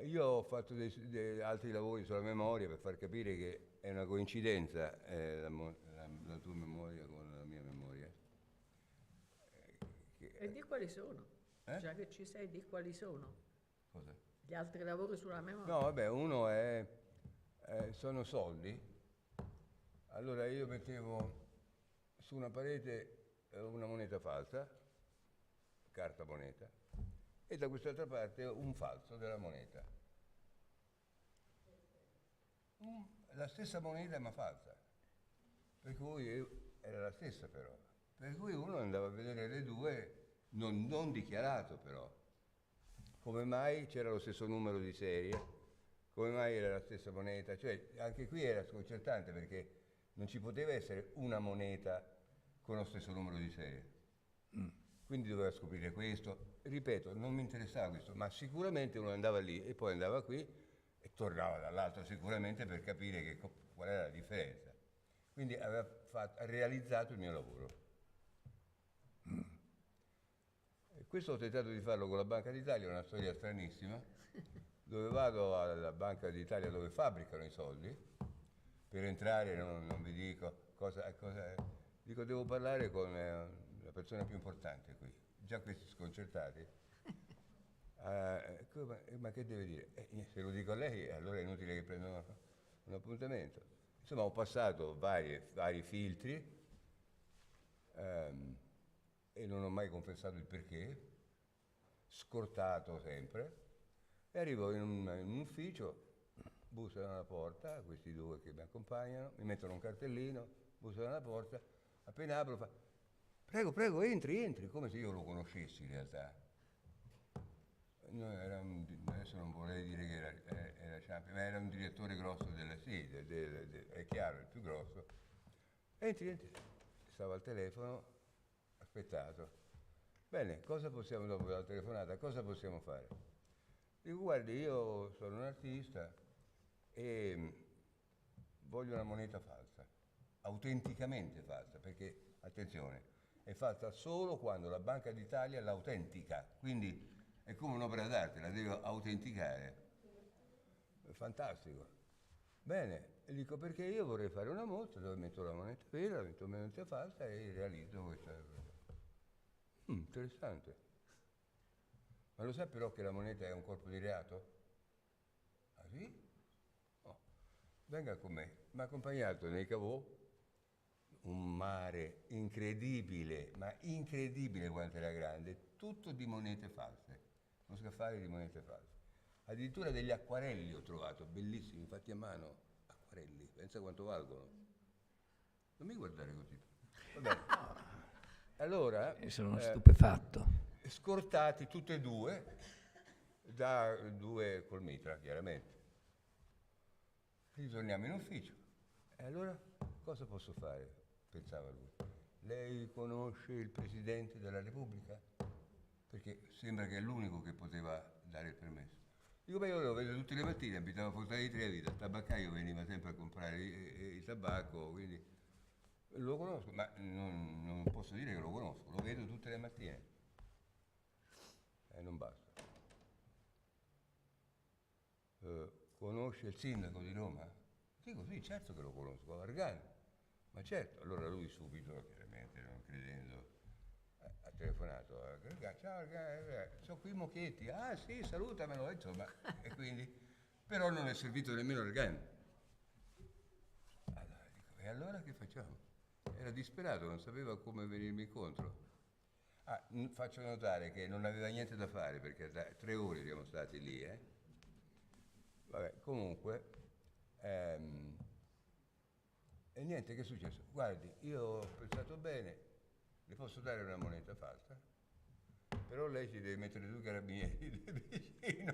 io ho fatto altri lavori sulla memoria per far capire che è una coincidenza la tua memoria con la mia memoria. E di quali sono? Eh? Già che ci sei, di quali sono? Cosa? Gli altri lavori sulla memoria? No, vabbè, uno sono soldi. Allora io mettevo su una parete una moneta falsa, carta moneta, e da quest'altra parte un falso della moneta. La stessa moneta ma falsa, per cui era la stessa però. Per cui uno andava a vedere le due, non dichiarato però. Come mai c'era lo stesso numero di serie? Come mai era la stessa moneta? Cioè, anche qui era sconcertante perché non ci poteva essere una moneta con lo stesso numero di serie. Quindi doveva scoprire questo. Ripeto, non mi interessava questo, ma sicuramente uno andava lì e poi andava qui e tornava dall'altro sicuramente per capire qual era la differenza. Quindi aveva realizzato il mio lavoro. E questo ho tentato di farlo con la Banca d'Italia, è una storia stranissima, dove vado alla Banca d'Italia dove fabbricano i soldi, per entrare non vi dico dico devo parlare con la persona più importante qui, già questi sconcertati. Ma che deve dire? Se lo dico a lei allora è inutile che prenda un appuntamento. Insomma ho passato vari filtri e non ho mai confessato il perché, scortato sempre, e arrivo in un ufficio bussano alla porta, questi due che mi accompagnano, mi mettono un cartellino, bussano alla porta, appena apro fa, prego, prego, entri, come se io lo conoscessi in realtà. No, adesso non vorrei dire che era Ciampi, ma era un direttore grosso della sede, è chiaro, il più grosso. Entri, stavo al telefono, aspettato. Bene, cosa possiamo, dopo la telefonata, cosa possiamo fare? Dico, guardi, io sono un artista e voglio una moneta falsa, autenticamente falsa, perché, attenzione, è falsa solo quando la Banca d'Italia l'autentica, quindi è come un'opera d'arte, la devo autenticare. Fantastico. Bene, e dico perché io vorrei fare una mostra dove metto la moneta vera, metto la moneta falsa e realizzo questa cosa. Interessante. Ma lo sa però che la moneta è un corpo di reato? Ah sì? No. Venga con me. Mi ha accompagnato nei Cavò, un mare incredibile, ma incredibile quanto era grande, tutto di monete false, uno scaffale di monete false. Addirittura degli acquarelli ho trovato, bellissimi, fatti a mano, acquarelli, pensa quanto valgono. Non mi guardare così. Vabbè. Allora, Sono stupefatto. scortati tutti e due da due col mitra, chiaramente. Ritorniamo in ufficio. E allora cosa posso fare? Pensava lui. Lei conosce il Presidente della Repubblica? Perché sembra che è l'unico che poteva dare il permesso. Dico, beh, io lo vedo tutte le mattine, abitavo a Fontana di Trevi, dal tabaccaio veniva sempre a comprare il tabacco, quindi lo conosco, ma non posso dire che lo conosco, lo vedo tutte le mattine. Non basta. Conosce il sindaco di Roma? Dico, sì, certo che lo conosco, Vargani. Ma certo, allora lui subito, chiaramente, non credendo, ha telefonato a Vargani. Ciao Vargani, sono qui Mochetti. Ah sì, salutamelo, insomma. E quindi, però non è servito nemmeno Vargani. Allora, dico, e allora che facciamo? Era disperato, non sapeva come venirmi incontro. Faccio notare che non aveva niente da fare perché da 3 ore siamo stati lì, Vabbè, comunque, e niente, che è successo? Guardi, io ho pensato bene, le posso dare una moneta falsa, però lei ci deve mettere 2 carabinieri vicino.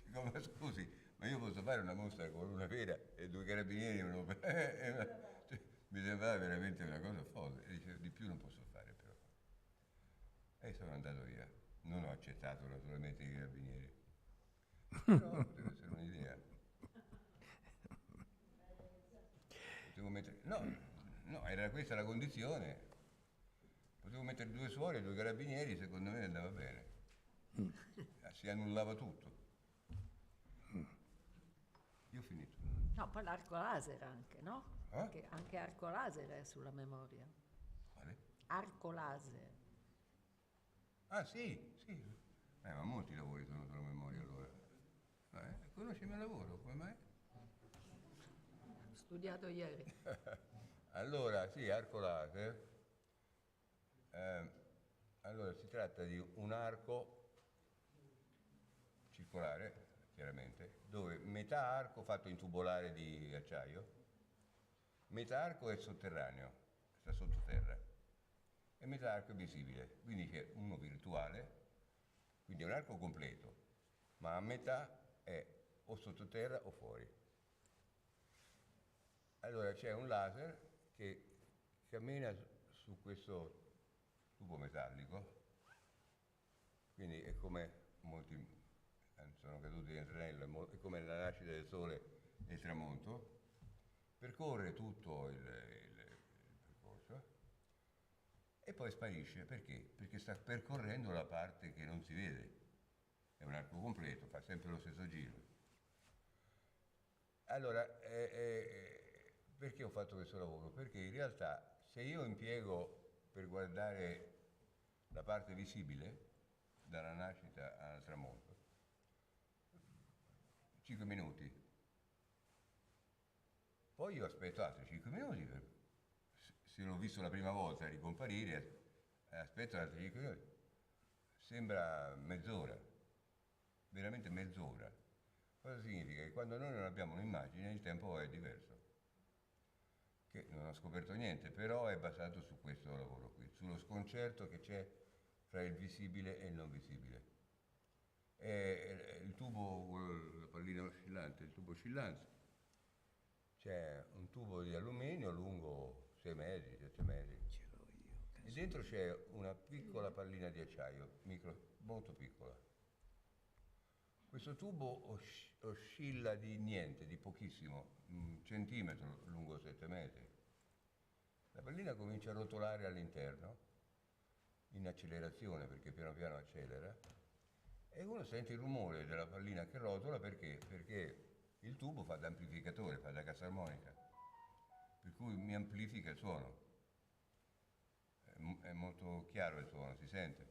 Dico, ma scusi, ma io posso fare una mostra con una vera e 2 carabinieri mi sembrava veramente una cosa folle. E dice, di più non posso fare però. E sono andato via. Non ho accettato naturalmente i carabinieri. Però poteva essere un'idea. Potevo mettere... No, era questa la condizione. Potevo mettere 2 suori e 2 carabinieri, secondo me andava bene. Si annullava tutto. Io ho finito. No, poi l'arco laser anche, no? Eh? Anche arco laser è sulla memoria. Vale? Arco laser. Ah sì, sì. Ma molti lavori sono sulla memoria allora. Conosci il mio lavoro, come mai? Ho studiato ieri. Allora, sì, arco laser. Allora, si tratta di un arco circolare, chiaramente, dove metà arco fatto in tubolare di acciaio, metà arco è sotterraneo, sta sottoterra, e metà arco è visibile. Quindi c'è uno virtuale, quindi è un arco completo, ma a metà è o sottoterra o fuori. Allora c'è un laser che cammina su questo tubo metallico, quindi è come molti sono caduti nel tranello, è come la nascita del sole e il tramonto, percorre tutto il percorso e poi sparisce. Perché? Perché sta percorrendo la parte che non si vede. È un arco completo, fa sempre lo stesso giro. Allora, perché ho fatto questo lavoro? Perché in realtà se io impiego per guardare la parte visibile, dalla nascita al tramonto, 5 minuti, poi io aspetto altri 5 minuti, se l'ho visto la prima volta ricomparire, aspetto altri 5 minuti, sembra mezz'ora, veramente mezz'ora. Cosa significa? Che quando noi non abbiamo un'immagine il tempo è diverso. Che non ho scoperto niente, però è basato su questo lavoro qui, sullo sconcerto che c'è fra il visibile e il non visibile. E il tubo, la pallina oscillante, il tubo oscillante, c'è un tubo di alluminio lungo 6 metri, 7 metri, e dentro c'è una piccola pallina di acciaio, molto piccola. Questo tubo oscilla di niente, di pochissimo, un centimetro lungo 7 metri. La pallina comincia a rotolare all'interno, in accelerazione, perché piano piano accelera, e uno sente il rumore della pallina che rotola perché il tubo fa da amplificatore, fa da cassarmonica, per cui mi amplifica il suono. È molto chiaro il suono, si sente.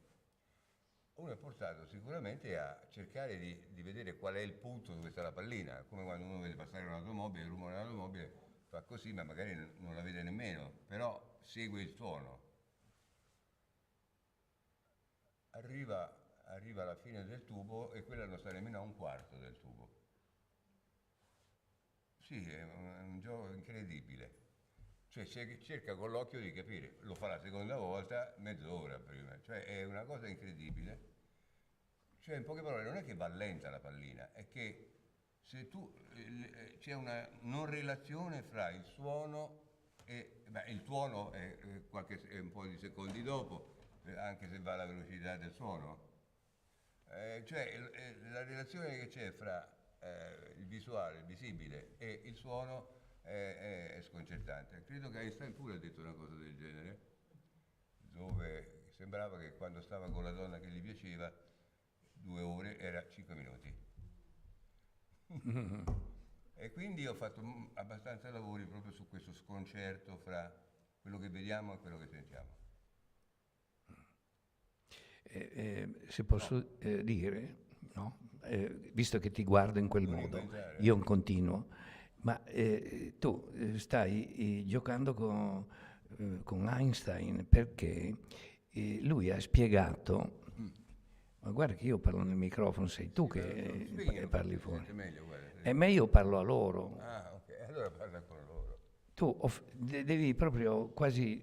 Uno è portato sicuramente a cercare di vedere qual è il punto dove sta la pallina, come quando uno vede passare un'automobile, il rumore dell'automobile fa così, ma magari non la vede nemmeno, però segue il suono. Arriva alla fine del tubo e quella non sta nemmeno a un quarto del tubo. Sì, è un gioco incredibile. Cioè cerca con l'occhio di capire, lo fa la seconda volta mezz'ora prima, cioè è una cosa incredibile. Cioè in poche parole non è che va lenta la pallina, è che se c'è una non relazione fra il suono e il tuono è un po' di secondi dopo, anche se va alla velocità del suono. La relazione che c'è fra il visuale, il visibile e il suono è sconcertante. Credo che Einstein pure ha detto una cosa del genere, dove sembrava che quando stava con la donna che gli piaceva 2 ore era 5 minuti. E quindi ho fatto abbastanza lavori proprio su questo sconcerto fra quello che vediamo e quello che sentiamo. Se posso dire, no? Visto che ti guardo in quel modo, io continuo, ma tu stai giocando con Einstein perché lui ha spiegato, ma guarda che io parlo nel microfono, sei tu che parli fuori. Ma io parlo a loro. Ah, ok, allora parla con loro. Tu devi proprio quasi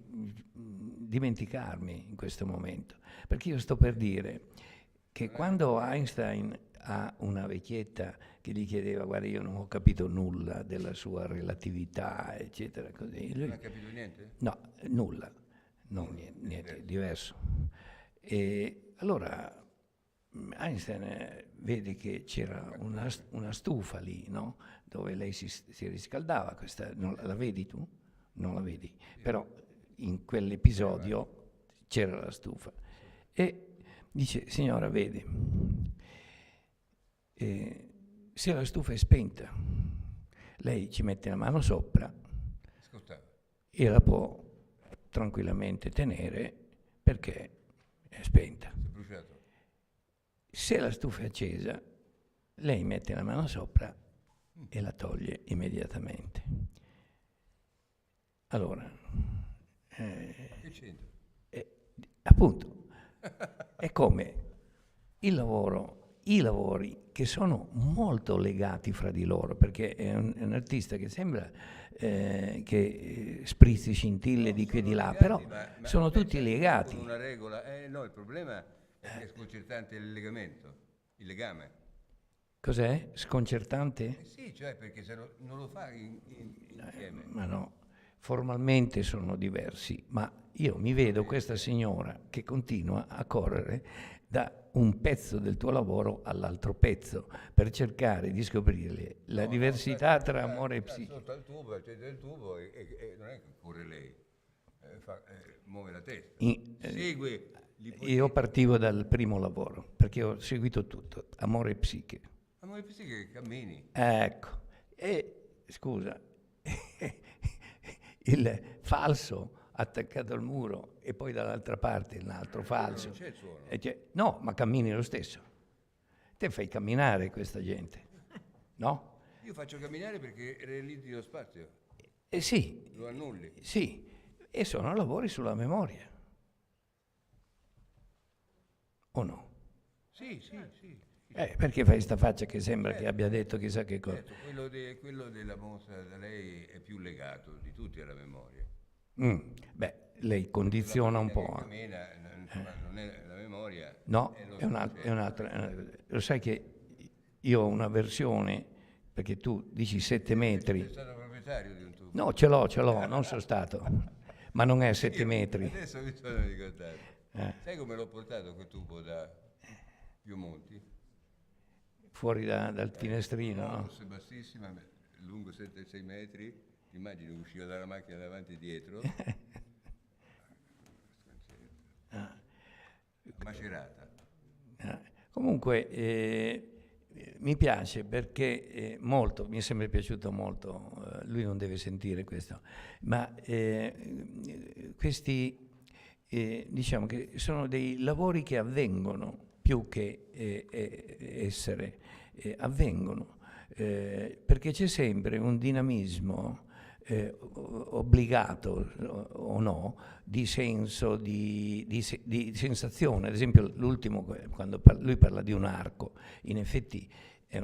dimenticarmi in questo momento, perché io sto per dire che quando Einstein ha una vecchietta che gli chiedeva, guarda, io non ho capito nulla della sua relatività, eccetera, così. Lui, non ha capito niente? No, nulla, niente, diverso. E allora Einstein vede che c'era una stufa lì, no? Dove lei si riscaldava, la vedi tu? Non la vedi, però in quell'episodio c'era la stufa. E dice, signora, vede, se la stufa è spenta, lei ci mette la mano sopra e la può tranquillamente tenere perché è spenta. Se la stufa è accesa, lei mette la mano sopra e la toglie immediatamente. Allora, Che c'entra? appunto, è come i lavori che sono molto legati fra di loro, perché è un artista che sembra che sprizzi scintille di qui e di là, però sono tutti legati. Con una regola, no, il problema è che è sconcertante il legamento, il legame. Cos'è? Sconcertante? Sì, cioè perché se non lo fa insieme. Ma no, formalmente sono diversi, ma io mi vedo questa signora che continua a correre da un pezzo del tuo lavoro all'altro pezzo per cercare di scoprire la diversità tra amore e psiche. Sotto al tubo, accende il tubo e non è che corre lei, muove la testa, segue l'ipotesi. Io partivo dal primo lavoro, perché ho seguito tutto, amore e psiche. Amore e psiche che cammini. Ecco, e scusa, il falso attaccato al muro e poi dall'altra parte un altro falso. Non c'è il suono. No, ma cammini lo stesso. Te fai camminare questa gente, no? Io faccio camminare perché realizzi lo spazio. Sì. Lo annulli. Sì, e sono lavori sulla memoria. O no? Sì. Perché fai sta faccia che sembra che abbia detto chissà che cosa? Certo, quello della mostra da lei è più legato di tutti alla memoria. Beh, lei condiziona un Quella po'. bambina che cammina, insomma, non è la memoria. No, lo è succede. un'altra. Lo sai che io ho una versione, perché tu dici 7 Sei metri. stato proprietario di un tubo. No, ce l'ho, non sono stato. Ma non è 7 metri. Adesso mi sono ricordato. Eh. Sai come l'ho portato quel tubo da Piemonti? Fuori dal finestrino, no? Fosse bassissima, lungo 7-6 metri, ti immagini usciva dalla macchina davanti e dietro, macerata. Comunque mi piace perché mi è sempre piaciuto molto, lui non deve sentire questo, ma questi diciamo che sono dei lavori che avvengono più che avvengono, perché c'è sempre un dinamismo obbligato o no, di senso, di sensazione. Ad esempio l'ultimo, quando lui parla di un arco, in effetti è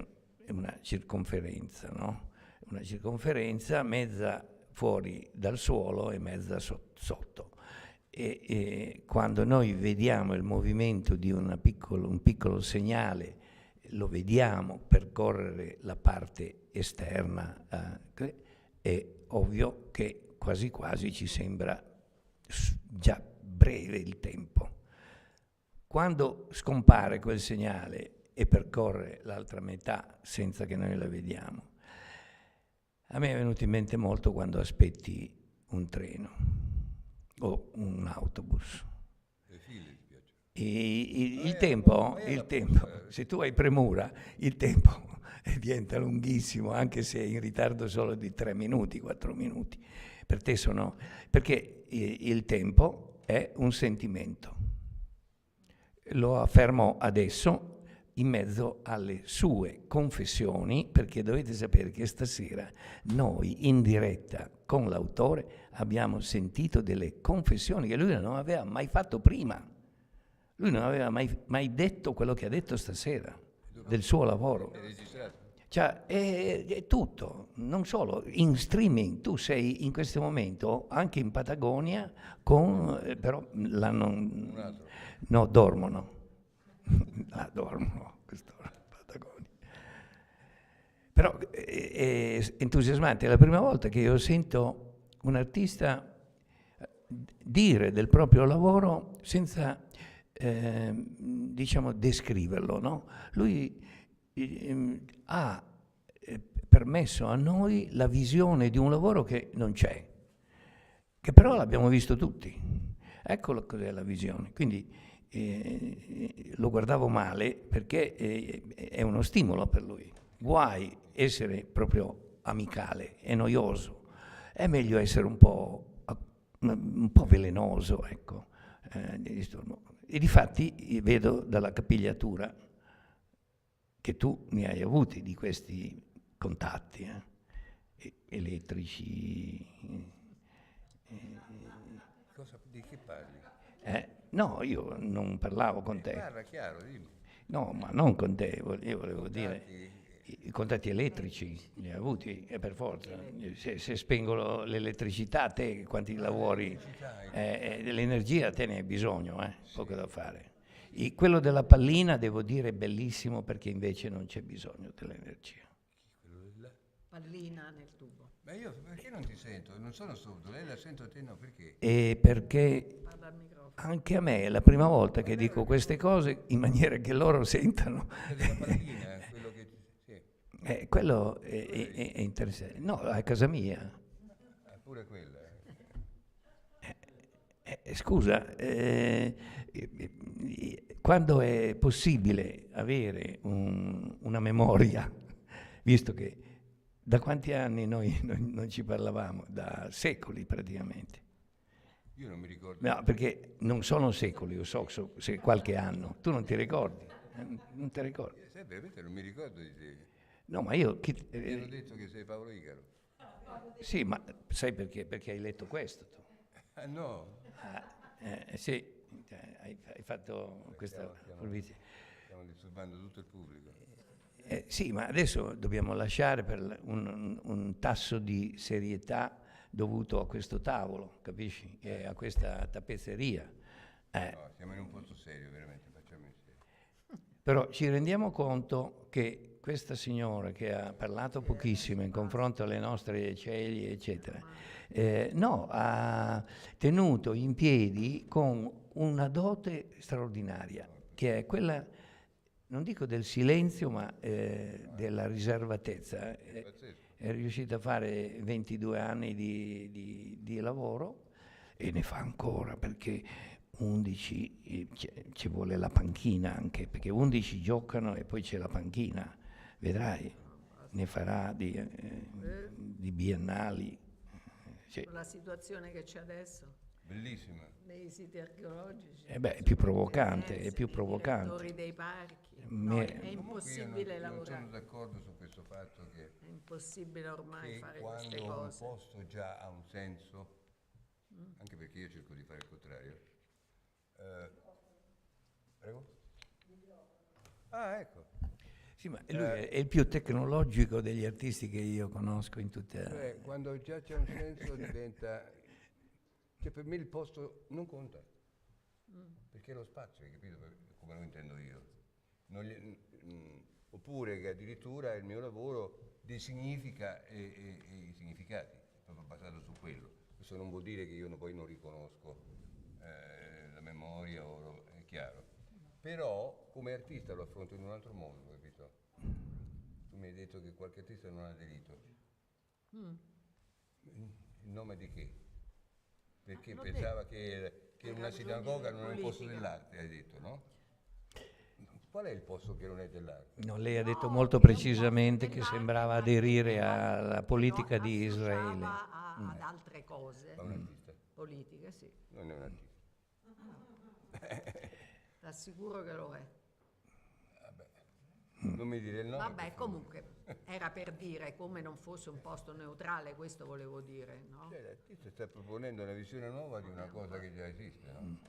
una circonferenza, no? Una circonferenza mezza fuori dal suolo e mezza sotto. E quando noi vediamo il movimento di un piccolo segnale, lo vediamo percorrere la parte esterna, è ovvio che quasi quasi ci sembra già breve il tempo. Quando scompare quel segnale e percorre l'altra metà senza che noi la vediamo, a me è venuto in mente molto quando aspetti un treno o un autobus. Il tempo, se tu hai premura, il tempo diventa lunghissimo, anche se in ritardo solo di 3 minuti, 4 minuti. Per te perché il tempo è un sentimento. Lo affermo adesso in mezzo alle sue confessioni, perché dovete sapere che stasera noi in diretta con l'autore abbiamo sentito delle confessioni che lui non aveva mai fatto prima. Lui non aveva mai detto quello che ha detto stasera, del suo lavoro. È registrato? Cioè, è tutto, non solo, in streaming. Tu sei in questo momento anche in Patagonia, però Un altro. no, dormono. Dormono, quest'ora in Patagonia. Però è entusiasmante, è la prima volta che io sento un artista dire del proprio lavoro senza diciamo descriverlo, no? Lui ha permesso a noi la visione di un lavoro che non c'è, che però l'abbiamo visto tutti. Ecco cos'è la visione. Quindi lo guardavo male perché è uno stimolo per lui. Guai essere proprio amicale e noioso, è meglio essere un po' velenoso, ecco. E difatti vedo dalla capigliatura che tu ne hai avuti di questi contatti elettrici. Di che parli? No, io non parlavo con te. Parla chiaro, dimmi. No, ma non con te, io volevo dire i contatti elettrici li hai avuti, per forza. Se spengo l'elettricità, te quanti lavori? Dell'energia te ne hai bisogno, poco da fare. Quello della pallina, devo dire, è bellissimo perché invece non c'è bisogno dell'energia. Pallina nel tubo. Ma io perché non ti sento? Non sono sordo, lei la sento a te, no, perché? E perché anche a me è la prima volta che dico queste cose in maniera che loro sentano. Della pallina, quello che... Sì. Quello è interessante. No, a casa mia. Pure quella. Scusa, quando è possibile avere una memoria, visto che da quanti anni noi non ci parlavamo? Da secoli praticamente. Io non mi ricordo. No, perché non sono secoli, io so se qualche anno. Tu non ti ricordi? Non ti ricordi? Veramente non mi ricordo di te. No, ma io... Mi hanno detto che sei Paolo Igaro. Sì, ma sai perché? Perché hai letto questo tu. Ah no? Sì, hai fatto questa provvisione. Stiamo disturbando tutto il pubblico. Sì, ma adesso dobbiamo lasciare per un tasso di serietà dovuto a questo tavolo, capisci? E a questa tappezzeria. No, siamo in un posto serio, veramente, facciamo in serio. Però ci rendiamo conto che questa signora che ha parlato pochissimo in confronto alle nostre ceglie, eccetera, no, ha tenuto in piedi con una dote straordinaria, che è quella, non dico del silenzio, ma della riservatezza. È riuscita a fare 22 anni di lavoro e ne fa ancora, perché 11 ci vuole la panchina anche, perché 11 giocano e poi c'è la panchina, vedrai, ne farà di biennali. Con la situazione che c'è adesso Bellissima. nei siti archeologici. È più provocante, è più I provocante. direttori dei parchi. Me- No, è Comunque io impossibile non lavorare. sono d'accordo su questo fatto che È impossibile ormai che fare queste quando un cose. posto già ha un senso, anche perché io cerco di fare il contrario. Prego? Ah, ecco. Sì, ma lui è il più tecnologico degli artisti che io conosco in tutta... Cioè, quando già c'è un senso diventa... Cioè, per me il posto non conta. Perché è lo spazio, hai capito? Come lo intendo io. Oppure che addirittura il mio lavoro designifica i significati, proprio basato su quello. Questo non vuol dire che io poi non riconosco la memoria, è chiaro. Però come artista lo affronto in un altro modo, capito? Tu mi hai detto che qualche artista non ha aderito. In nome di che? Perché pensava che una sinagoga non è un posto dell'arte, hai detto, no? Qual è il posto che non è dell'arte? No, lei ha detto molto precisamente che sembrava aderire alla politica di Israele. Ad altre cose Ma un artista? politiche, sì. Non è un artista. T'assicuro che lo è. Non mi dire il nome. Vabbè, per favore. comunque, era per dire come non fosse un posto neutrale, questo volevo dire, no? Cioè, l'artista sta proponendo una visione nuova di una cosa che già esiste, no?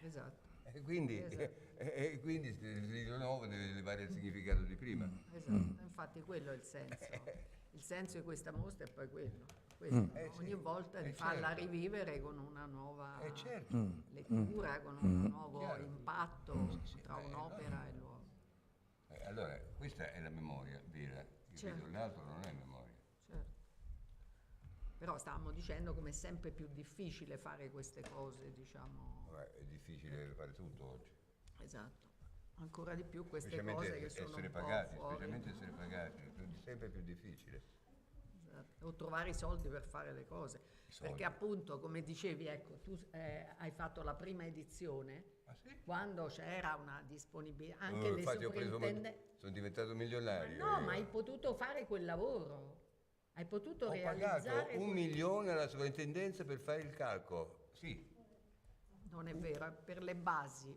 Esatto. E quindi il disegno nuovo deve elevare il significato di prima. Esatto, infatti quello è il senso. Il senso di questa mostra è poi quello. Questo, ogni volta di farla rivivere con una nuova Certo. lettura, con un nuovo impatto tra un'opera e l'uomo. Allora, questa è la memoria vera, Certo. l'altro non è memoria. Certo. Però stavamo dicendo come è sempre più difficile fare queste cose, diciamo. È difficile fare tutto oggi. Esatto. Ancora di più queste Specialmente cose che sono essere un pagati, po' fuori. specialmente essere pagati, è sempre più difficile. Esatto. O trovare i soldi per fare le cose. Perché appunto, come dicevi, ecco, tu hai fatto la prima edizione, Ah sì? quando c'era una disponibilità, anche le Infatti ho preso soprintendenze. sono diventato milionario. No, ma hai potuto fare quel lavoro. Hai potuto Ho realizzare pagato 1 milione alla sovrintendenza per fare il calcolo. Sì. Non è vero, è per le basi,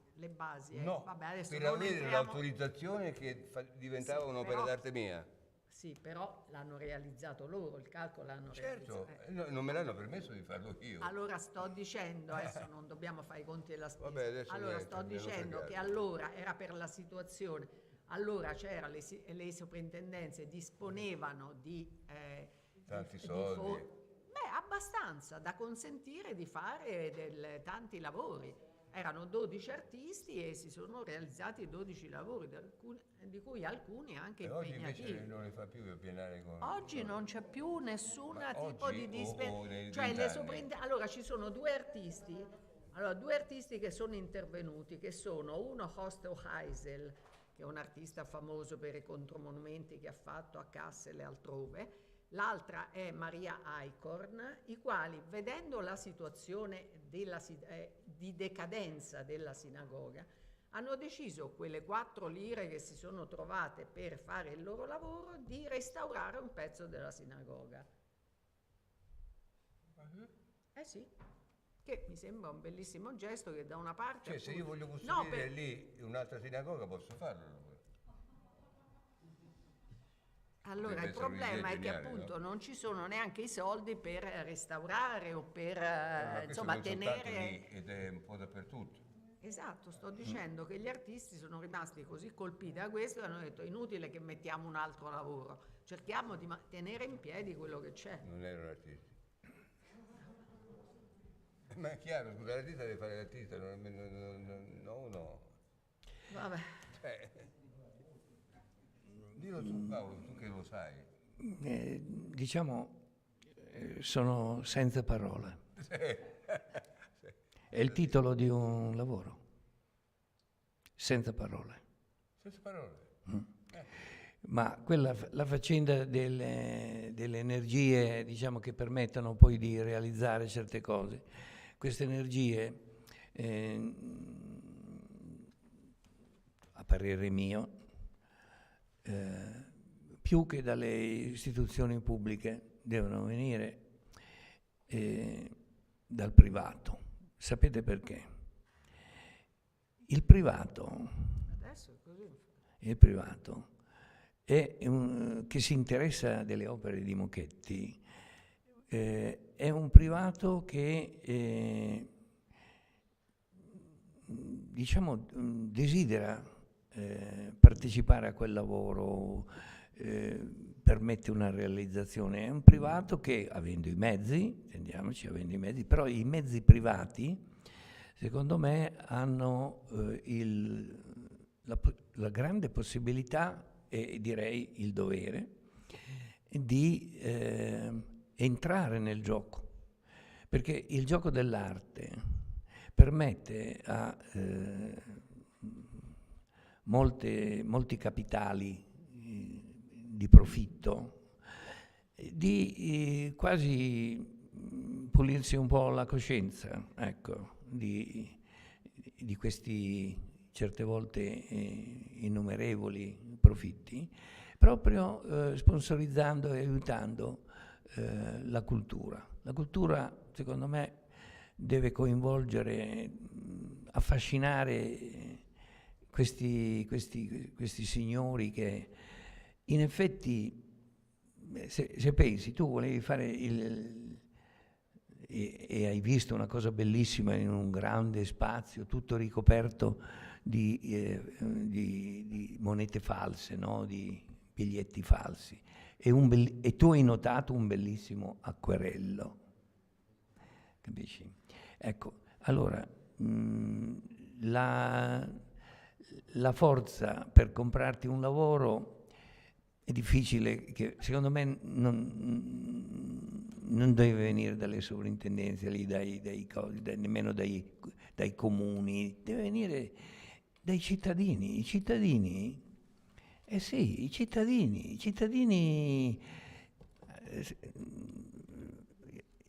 No, vabbè, adesso per non avere entriamo- l'autorizzazione che diventava Sì, un'opera però- d'arte mia. Sì, però l'hanno realizzato loro, il calcolo l'hanno Certo, realizzato. non me l'hanno permesso di farlo io. Allora sto dicendo, adesso non dobbiamo fare i conti della spesa. Vabbè, adesso Allora niente, sto mi hanno dicendo fregato. che allora era per la situazione, allora c'era le soprintendenze disponevano di Tanti di soldi. beh, abbastanza da consentire di fare tanti lavori. Erano 12 artisti e si sono realizzati 12 lavori, di cui alcuni anche E oggi invece impegnativi. non le fa più il biennale con... Oggi non c'è più nessun Ma tipo oggi di o nei cioè 20 anni? allora ci sono due artisti che sono intervenuti, che sono uno Horst Heisel, che è un artista famoso per i contromonumenti che ha fatto a Kassel e altrove. L'altra è Maria Eichhorn, i quali, vedendo la situazione di decadenza della sinagoga, hanno deciso, quelle 4 lire che si sono trovate per fare il loro lavoro, di restaurare un pezzo della sinagoga. Eh sì, che mi sembra un bellissimo gesto che da una parte... Cioè, se io voglio No, costruire lì un'altra sinagoga posso farlo. Allora, Potrebbe il essere un'idea problema è che geniale, appunto no? non ci sono neanche i soldi per restaurare o per Ma questo insomma non soltanto tenere... lì, ed è un po' dappertutto. Esatto, sto dicendo che gli artisti sono rimasti così colpiti da questo che hanno detto inutile che mettiamo un altro lavoro, cerchiamo di tenere in piedi quello che c'è. Non erano artisti. Ma è chiaro, scusa, l'artista deve fare l'artista, no. Vabbè. Dillo tu, Paolo, tu che lo sai. Diciamo, sono senza parole. È il titolo di un lavoro. Senza parole. Senza parole. Ma la faccenda delle energie, diciamo, che permettono poi di realizzare certe cose, queste energie, a parere mio, più che dalle istituzioni pubbliche, devono venire dal privato. Sapete perché? Il privato Adesso è così. Che si interessa delle opere di Mochetti, è un privato che diciamo desidera partecipare a quel lavoro, permette una realizzazione. È un privato che, avendo i mezzi, intendiamoci, però i mezzi privati, secondo me, hanno la grande possibilità, e direi il dovere, di entrare nel gioco. Perché il gioco dell'arte permette a molti capitali di profitto di quasi pulirsi un po' la coscienza, ecco, di questi certe volte innumerevoli profitti, proprio sponsorizzando e aiutando la cultura. La cultura, secondo me, deve coinvolgere, affascinare questi signori che, in effetti, se pensi, tu volevi fare e hai visto una cosa bellissima in un grande spazio, tutto ricoperto di monete false, no? Di biglietti falsi, e tu hai notato un bellissimo acquerello, capisci? Ecco, allora la forza per comprarti un lavoro è difficile, che secondo me non deve venire dalle sovrintendenze, lì nemmeno dai comuni, deve venire dai cittadini. I cittadini, i cittadini,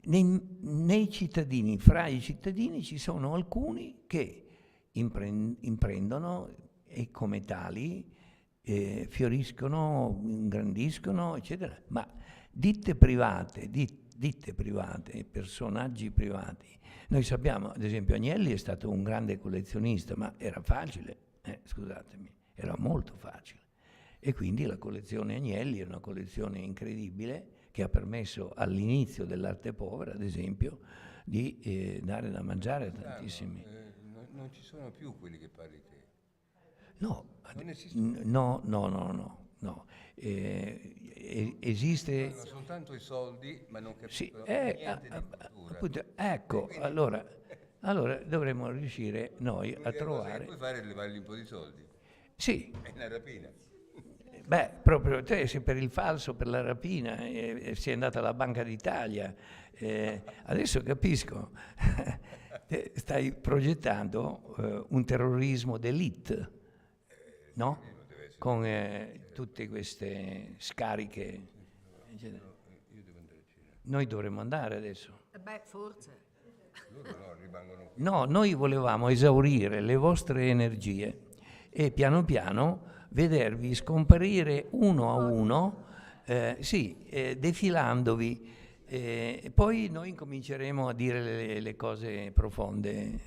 nei cittadini, fra i cittadini ci sono alcuni che imprendono e come tali fioriscono, ingrandiscono, eccetera. Ma ditte private, personaggi privati. Noi sappiamo, ad esempio, Agnelli è stato un grande collezionista, ma era facile, scusatemi, era molto facile. E quindi la collezione Agnelli è una collezione incredibile che ha permesso all'inizio dell'arte povera, ad esempio, di dare da mangiare a tantissimi. Non ci sono più quelli che parli te. No, non esiste. No. Esiste. Soltanto i soldi, ma non capiscono Sì, niente di cultura. appunto, ecco, quindi, allora dovremmo riuscire noi a trovare. Puoi fare levargli un po' di soldi. Sì. È una rapina. Beh, proprio te sei per il falso, per la rapina, sei andata alla Banca d'Italia. Adesso capisco. Stai progettando un terrorismo d'élite, no? Con tutte queste scariche. Noi dovremmo andare adesso. Beh, forse. Loro no, rimangono qui. No, noi volevamo esaurire le vostre energie e piano piano vedervi scomparire uno a uno, defilandovi. Poi noi incominceremo a dire le cose profonde.